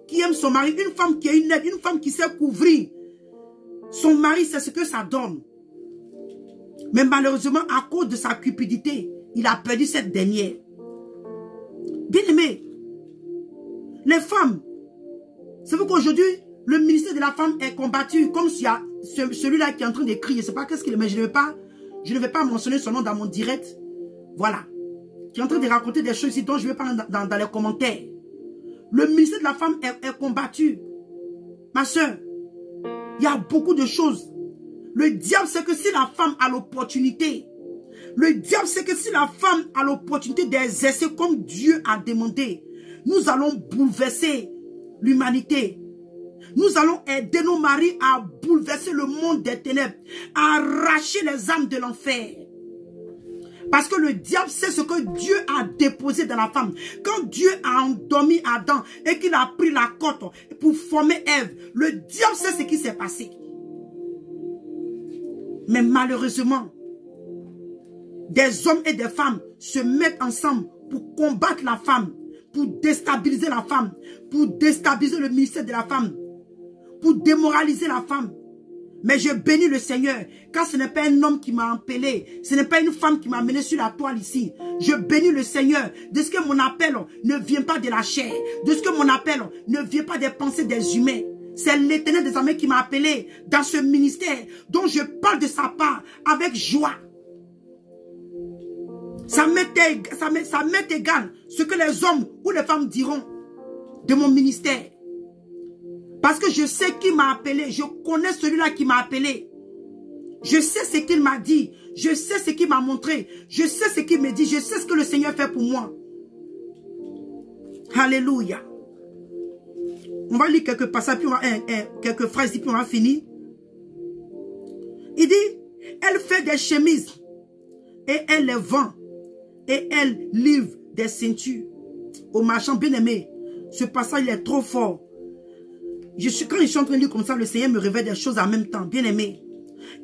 qui aime son mari, une femme qui est une aide, une femme qui sait couvrir son mari, c'est ce que ça donne. Mais malheureusement, à cause de sa cupidité, il a perdu cette dernière. Bien aimé, les femmes, c'est vous qu'aujourd'hui, le ministère de la femme est combattu comme s'il y a celui-là qui est en train de crier. Je ne sais pas qu'est-ce qu'il est, mais je ne vais pas mentionner son nom dans mon direct. Voilà. Qui est en train de raconter des choses ici dont je ne vais pas dans les commentaires. Le ministère de la femme est combattu. Ma soeur, il y a beaucoup de choses. Le diable sait que si la femme a l'opportunité, le diable sait que si la femme a l'opportunité d'exercer comme Dieu a demandé, nous allons bouleverser l'humanité. Nous allons aider nos maris à bouleverser le monde des ténèbres, à arracher les âmes de l'enfer. Parce que le diable sait ce que Dieu a déposé dans la femme. Quand Dieu a endormi Adam et qu'il a pris la côte pour former Ève, le diable sait ce qui s'est passé. Mais malheureusement, des hommes et des femmes se mettent ensemble pour combattre la femme, pour déstabiliser la femme, pour déstabiliser le ministère de la femme, pour démoraliser la femme. Mais je bénis le Seigneur, car ce n'est pas un homme qui m'a appelé, ce n'est pas une femme qui m'a amené sur la toile ici. Je bénis le Seigneur de ce que mon appel ne vient pas de la chair, de ce que mon appel ne vient pas des pensées des humains. C'est l'Éternel des armées qui m'a appelé dans ce ministère, dont je parle de sa part avec joie. Ça m'est égal ce que les hommes ou les femmes diront de mon ministère. Parce que je sais qui m'a appelé. Je connais celui-là qui m'a appelé. Je sais ce qu'il m'a dit. Je sais ce qu'il m'a montré. Je sais ce qu'il me dit. Je sais ce que le Seigneur fait pour moi. Alléluia. On va lire quelques passages, puis quelques phrases, puis on va finir. Il dit, elle fait des chemises et elle les vend. Et elle livre des ceintures aux marchands bien-aimés. Ce passage il est trop fort. Quand je suis en train de lire comme ça, le Seigneur me révèle des choses en même temps. Bien-aimé.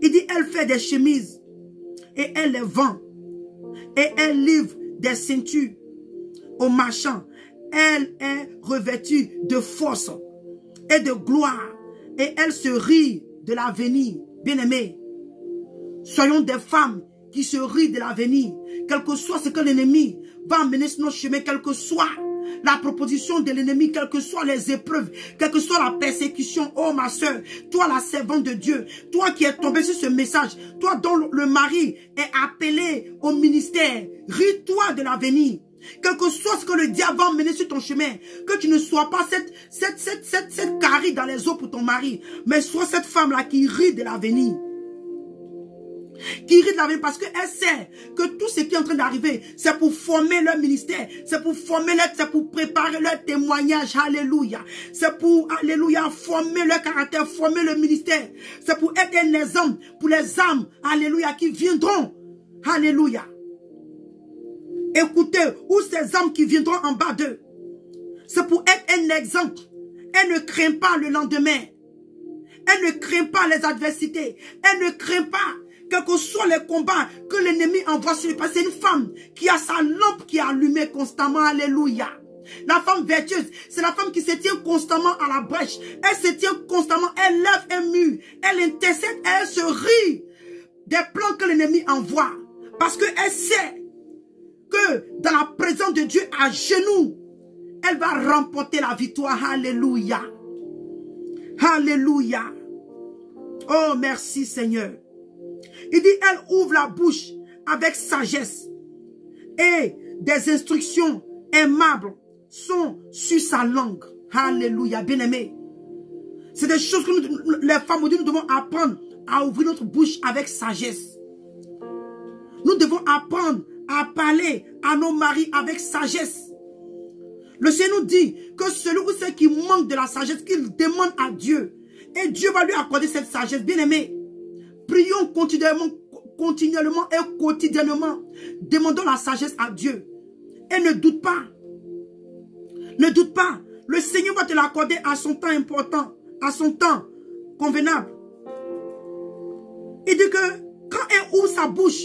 Il dit, elle fait des chemises et elle les vend. Et elle livre des ceintures aux marchands. Elle est revêtue de force et de gloire. Et elle se rit de l'avenir. Bien-aimé. Soyons des femmes qui se rient de l'avenir. Quel que soit ce que l'ennemi va amener sur notre chemin, quel que soit la proposition de l'ennemi, quelles que soient les épreuves, quelle que soit la persécution, oh ma soeur, toi la servante de Dieu, toi qui es tombé sur ce message, toi dont le mari est appelé au ministère, ris-toi de l'avenir. Quel que soit ce que le diable va emmener sur ton chemin, que tu ne sois pas cette carie dans les eaux pour ton mari, mais sois cette femme-là qui rit de l'avenir. Qui rit de l'avenir parce qu'elle sait que tout ce qui est en train d'arriver, c'est pour former leur ministère, c'est pour former c'est pour préparer leur témoignage, alléluia. C'est pour, alléluia, former leur caractère, former le ministère. C'est pour être un exemple pour les âmes, alléluia, qui viendront, alléluia. Écoutez, ou ces âmes qui viendront en bas d'eux. C'est pour être un exemple. Elle ne craint pas le lendemain. Elle ne craint pas les adversités. Elle ne craint pas quels que soient les combats que l'ennemi envoie sur lui. Parce que c'est une femme qui a sa lampe qui est allumée constamment. Alléluia. La femme vertueuse, c'est la femme qui se tient constamment à la brèche. Elle se tient constamment, elle lève un mur. Elle intercède, elle se rit des plans que l'ennemi envoie. Parce qu'elle sait que dans la présence de Dieu à genoux, elle va remporter la victoire. Alléluia. Alléluia. Oh, merci Seigneur. Il dit, elle ouvre la bouche avec sagesse et des instructions aimables sont sur sa langue. Alléluia, bien-aimé. C'est des choses que nous, les femmes, nous devons apprendre à ouvrir notre bouche avec sagesse. Nous devons apprendre à parler à nos maris avec sagesse. Le Seigneur nous dit que celui ou celle qui manque de la sagesse, qu'il demande à Dieu. Et Dieu va lui accorder cette sagesse. Bien-aimé, prions continuellement et quotidiennement. Demandons la sagesse à Dieu. Et ne doute pas. Ne doute pas. Le Seigneur va te l'accorder à son temps important, à son temps convenable. Il dit que quand elle ouvre sa bouche,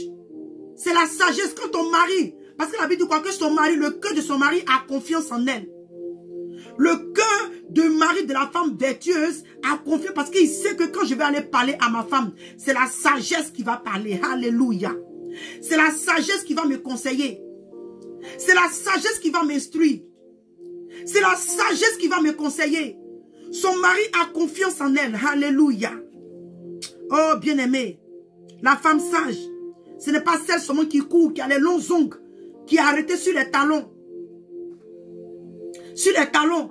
c'est la sagesse quand ton mari, parce que la Bible dit quoi, que son mari, le cœur de son mari a confiance en elle. Le cœur de mari de la femme vertueuse a confiance parce qu'il sait que quand je vais aller parler à ma femme, c'est la sagesse qui va parler. Alléluia. C'est la sagesse qui va me conseiller. C'est la sagesse qui va m'instruire. C'est la sagesse qui va me conseiller. Son mari a confiance en elle. Alléluia. Oh, bien-aimé, la femme sage, ce n'est pas celle seulement qui court, qui a les longs ongles, qui est arrêtée sur les talons. Sur les talons,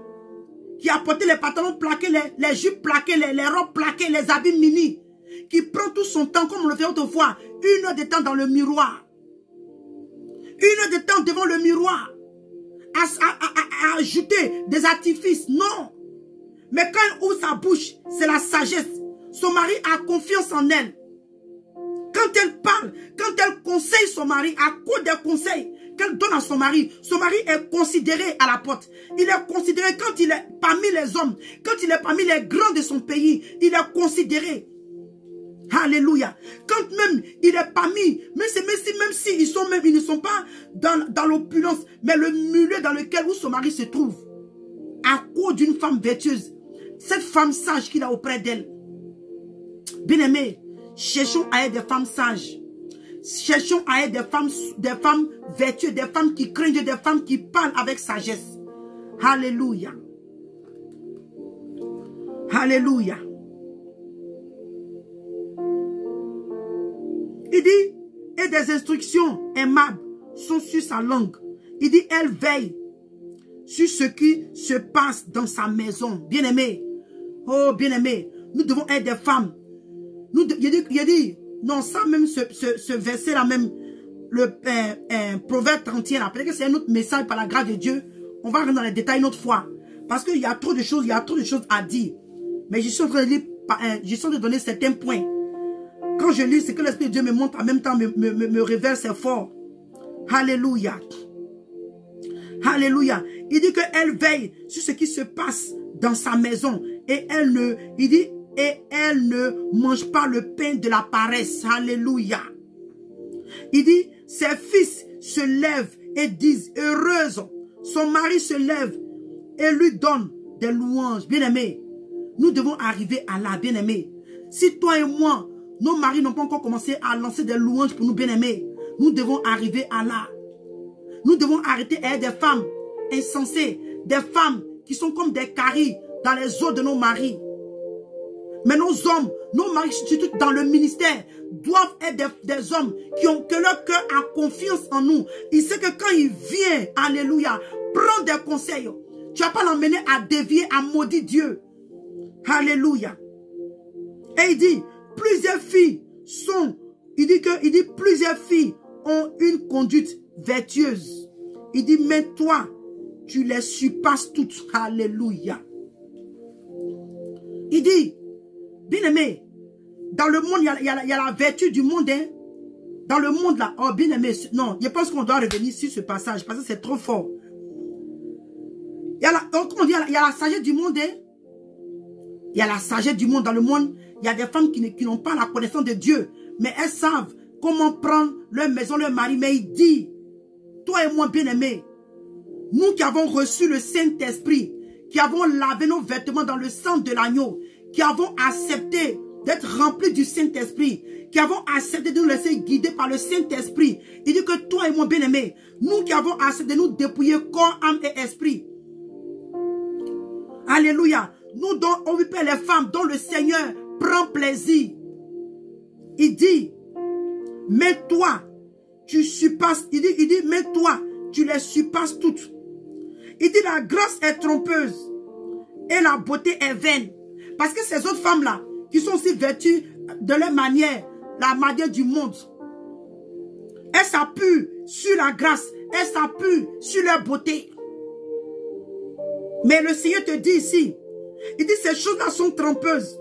qui a porté les pantalons plaqués, les jupes plaquées, les robes plaquées, les habits mini, qui prend tout son temps, comme on le fait autrefois, 1 heure de temps dans le miroir. 1 heure de temps devant le miroir, à ajouter des artifices. Non. Mais quand elle ouvre sa bouche, c'est la sagesse. Son mari a confiance en elle. Quand elle parle, quand elle conseille son mari, à cause des conseils qu'elle donne à son mari est considéré à la porte. Il est considéré quand il est parmi les hommes, quand il est parmi les grands de son pays, il est considéré. Alléluia. Quand même il est parmi, même si ils ne sont pas dans l'opulence, mais le milieu dans lequel où son mari se trouve, à cause d'une femme vertueuse, cette femme sage qu'il a auprès d'elle. Bien-aimés, cherchons à être des femmes sages. Cherchons à être des femmes vertueuses, des femmes qui craignent Dieu, des femmes qui parlent avec sagesse. Alléluia. Alléluia. Il dit, et des instructions aimables sont sur sa langue. Il dit, elle veille sur ce qui se passe dans sa maison. Bien-aimé, oh bien-aimé, nous devons être des femmes. Il dit, non, ça même, ce verset-là même, le Proverbe 31, là, peut-être que c'est un autre message par la grâce de Dieu. On va rentrer dans les détails une autre fois. Parce qu'il y a trop de choses, à dire. Mais je suis en train de lire, je suis en train de donner certains points. Quand je lis, c'est que l'Esprit de Dieu me montre, en même temps me révèle, c'est fort. Alléluia. Alléluia. Il dit qu'elle veille sur ce qui se passe dans sa maison. Et elle ne mange pas le pain de la paresse. Alléluia. Il dit, ses fils se lèvent et disent, heureuse. Son mari se lève et lui donne des louanges. Bien-aimés, nous devons arriver à là, bien-aimés. Si toi et moi, nos maris n'ont pas encore commencé à lancer des louanges pour nous, bien-aimés, nous devons arriver à là. Nous devons arrêter d'être des femmes insensées, des femmes qui sont comme des caries dans les os de nos maris. Mais nos hommes, nos maris, surtout dans le ministère, doivent être des hommes que leur cœur a confiance en nous. Il sait que quand il vient, alléluia, prendre des conseils, tu ne vas pas l'emmener à dévier, à maudire Dieu. Alléluia. Et il dit, plusieurs filles plusieurs filles ont une conduite vertueuse. Il dit, mais toi, tu les surpasses toutes. Alléluia. Il dit, bien-aimé, dans le monde, il y a la vertu du monde. Hein? Dans le monde là, oh bien-aimé, non, je pense qu'on doit revenir sur ce passage parce que c'est trop fort. Il y a la sagesse du monde. Hein? Il y a la sagesse du monde. Dans le monde, il y a des femmes qui n'ont pas la connaissance de Dieu. Mais elles savent comment prendre leur maison, leur mari. Mais il dit, toi et moi bien-aimés, nous qui avons reçu le Saint-Esprit, qui avons lavé nos vêtements dans le sang de l'agneau, qui avons accepté d'être remplis du Saint-Esprit, qui avons accepté de nous laisser guider par le Saint-Esprit. Il dit que toi et moi bien-aimés, nous qui avons accepté de nous dépouiller corps, âme et esprit. Alléluia. Nous dont on père les femmes dont le Seigneur prend plaisir. Il dit, mais toi, tu surpasses. Il dit, mais toi, tu les surpasses toutes. Il dit, la grâce est trompeuse et la beauté est vaine. Parce que ces autres femmes-là, qui sont aussi vertueuses de leur manière, la manière du monde, elles s'appuient sur la grâce, elles s'appuient sur leur beauté. Mais le Seigneur te dit ici, il dit ces choses-là sont trompeuses.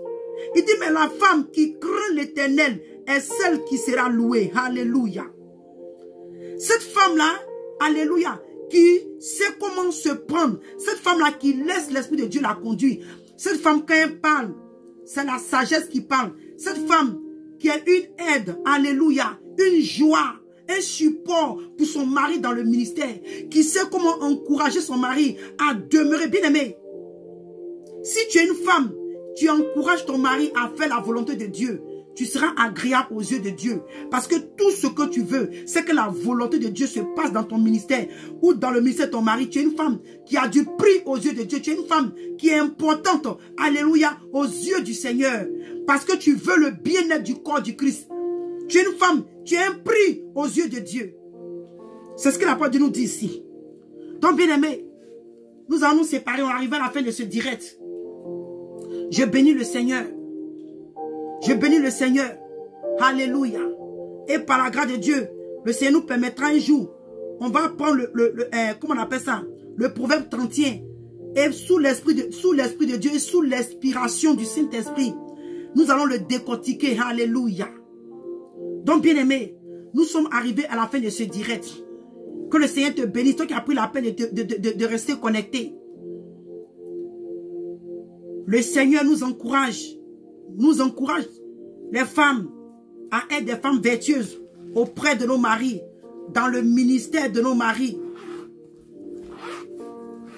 Il dit mais la femme qui craint l'Éternel est celle qui sera louée. Alléluia. Cette femme-là, alléluia, qui sait comment se prendre. Cette femme-là qui laisse l'Esprit de Dieu la conduire. Cette femme quand elle parle, c'est la sagesse qui parle. Cette femme qui est une aide, alléluia, une joie, un support pour son mari dans le ministère. Qui sait comment encourager son mari à demeurer bien aimé. Si tu es une femme, tu encourages ton mari à faire la volonté de Dieu. Tu seras agréable aux yeux de Dieu. Parce que tout ce que tu veux, c'est que la volonté de Dieu se passe dans ton ministère. Ou dans le ministère de ton mari. Tu es une femme qui a du prix aux yeux de Dieu. Tu es une femme qui est importante, alléluia, aux yeux du Seigneur. Parce que tu veux le bien-être du corps du Christ. Tu es une femme, tu es un prix aux yeux de Dieu. C'est ce que la parole de nous dit ici. Donc bien aimé, nous allons nous séparer. On arrive à la fin de ce direct. Je bénis le Seigneur. Je bénis le Seigneur. Alléluia. Et par la grâce de Dieu, le Seigneur nous permettra un jour. On va prendre comment on appelle ça? Le Proverbe 31. Et sous l'esprit de Dieu et sous l'inspiration du Saint-Esprit, nous allons le décortiquer. Alléluia. Donc bien aimé, nous sommes arrivés à la fin de ce direct. Que le Seigneur te bénisse, toi qui as pris la peine de rester connecté. Le Seigneur nous encourage les femmes à être des femmes vertueuses auprès de nos maris, dans le ministère de nos maris.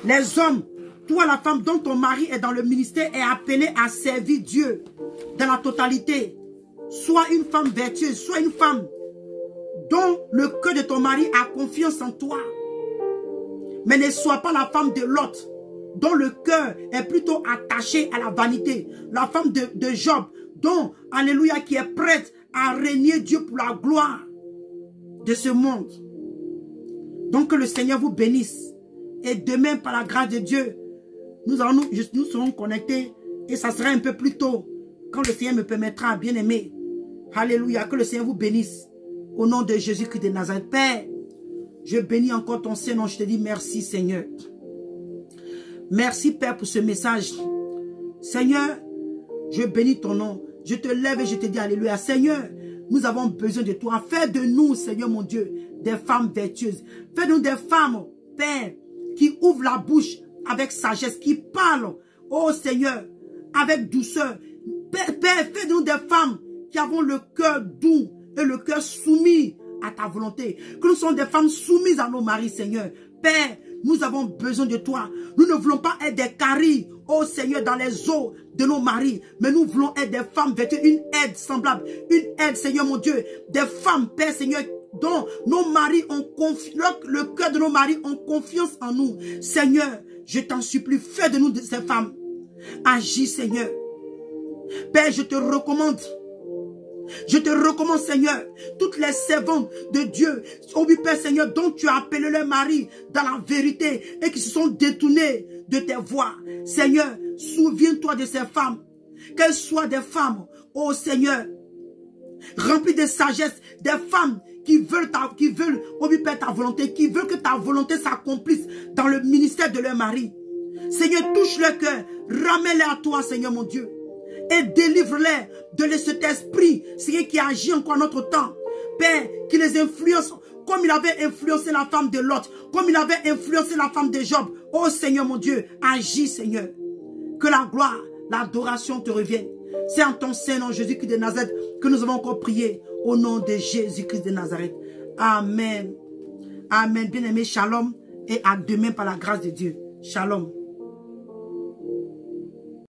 Les hommes, toi la femme dont ton mari est dans le ministère est appelé à servir Dieu dans la totalité. Sois une femme vertueuse, sois une femme dont le cœur de ton mari a confiance en toi. Mais ne sois pas la femme de l'autre, dont le cœur est plutôt attaché à la vanité. La femme de Job, dont, alléluia, qui est prête à régner Dieu pour la gloire de ce monde. Donc que le Seigneur vous bénisse. Et demain, par la grâce de Dieu, nous serons connectés. Et ça sera un peu plus tôt, quand le Seigneur me permettra, bien aimé. Alléluia, que le Seigneur vous bénisse. Au nom de Jésus-Christ de Nazareth. Père, je bénis encore ton Saint-Nom. Je te dis merci, Seigneur. Merci, Père, pour ce message. Seigneur, je bénis ton nom. Je te lève et je te dis alléluia. Seigneur, nous avons besoin de toi. Fais de nous, Seigneur mon Dieu, des femmes vertueuses. Fais de nous des femmes, Père, qui ouvrent la bouche avec sagesse, qui parlent, oh Seigneur, avec douceur. Père, fais de nous des femmes qui avons le cœur doux et le cœur soumis à ta volonté. Que nous soyons des femmes soumises à nos maris, Seigneur. Père, nous avons besoin de toi. Nous ne voulons pas être des caries, oh Seigneur, dans les eaux de nos maris. Mais nous voulons être des femmes vertueuses, une aide semblable. Une aide, Seigneur mon Dieu. Des femmes, Père, Seigneur, dont nos maris ont confiance, le cœur de nos maris ont confiance en nous. Seigneur, je t'en supplie, fais de nous de ces femmes. Agis, Seigneur. Père, je te recommande. Je te recommande, Seigneur, toutes les servantes de Dieu, oh oui, Père, Seigneur, dont tu as appelé leur mari dans la vérité et qui se sont détournés de tes voies. Seigneur, souviens-toi de ces femmes, qu'elles soient des femmes, oh Seigneur, remplies de sagesse, des femmes qui veulent, oh oui, Père, ta volonté, qui veulent que ta volonté s'accomplisse dans le ministère de leur mari. Seigneur, touche leur cœur, ramène-les à toi, Seigneur mon Dieu. Et délivre-les de cet esprit, Seigneur, qui agit encore en notre temps. Père, qui les influence comme il avait influencé la femme de Lot, comme il avait influencé la femme de Job. Oh Seigneur mon Dieu, agis Seigneur. Que la gloire, l'adoration te revienne. C'est en ton Saint-Nom, Jésus-Christ de Nazareth, que nous avons encore prié. Au nom de Jésus-Christ de Nazareth. Amen. Amen. Bien-aimé, shalom. Et à demain par la grâce de Dieu. Shalom.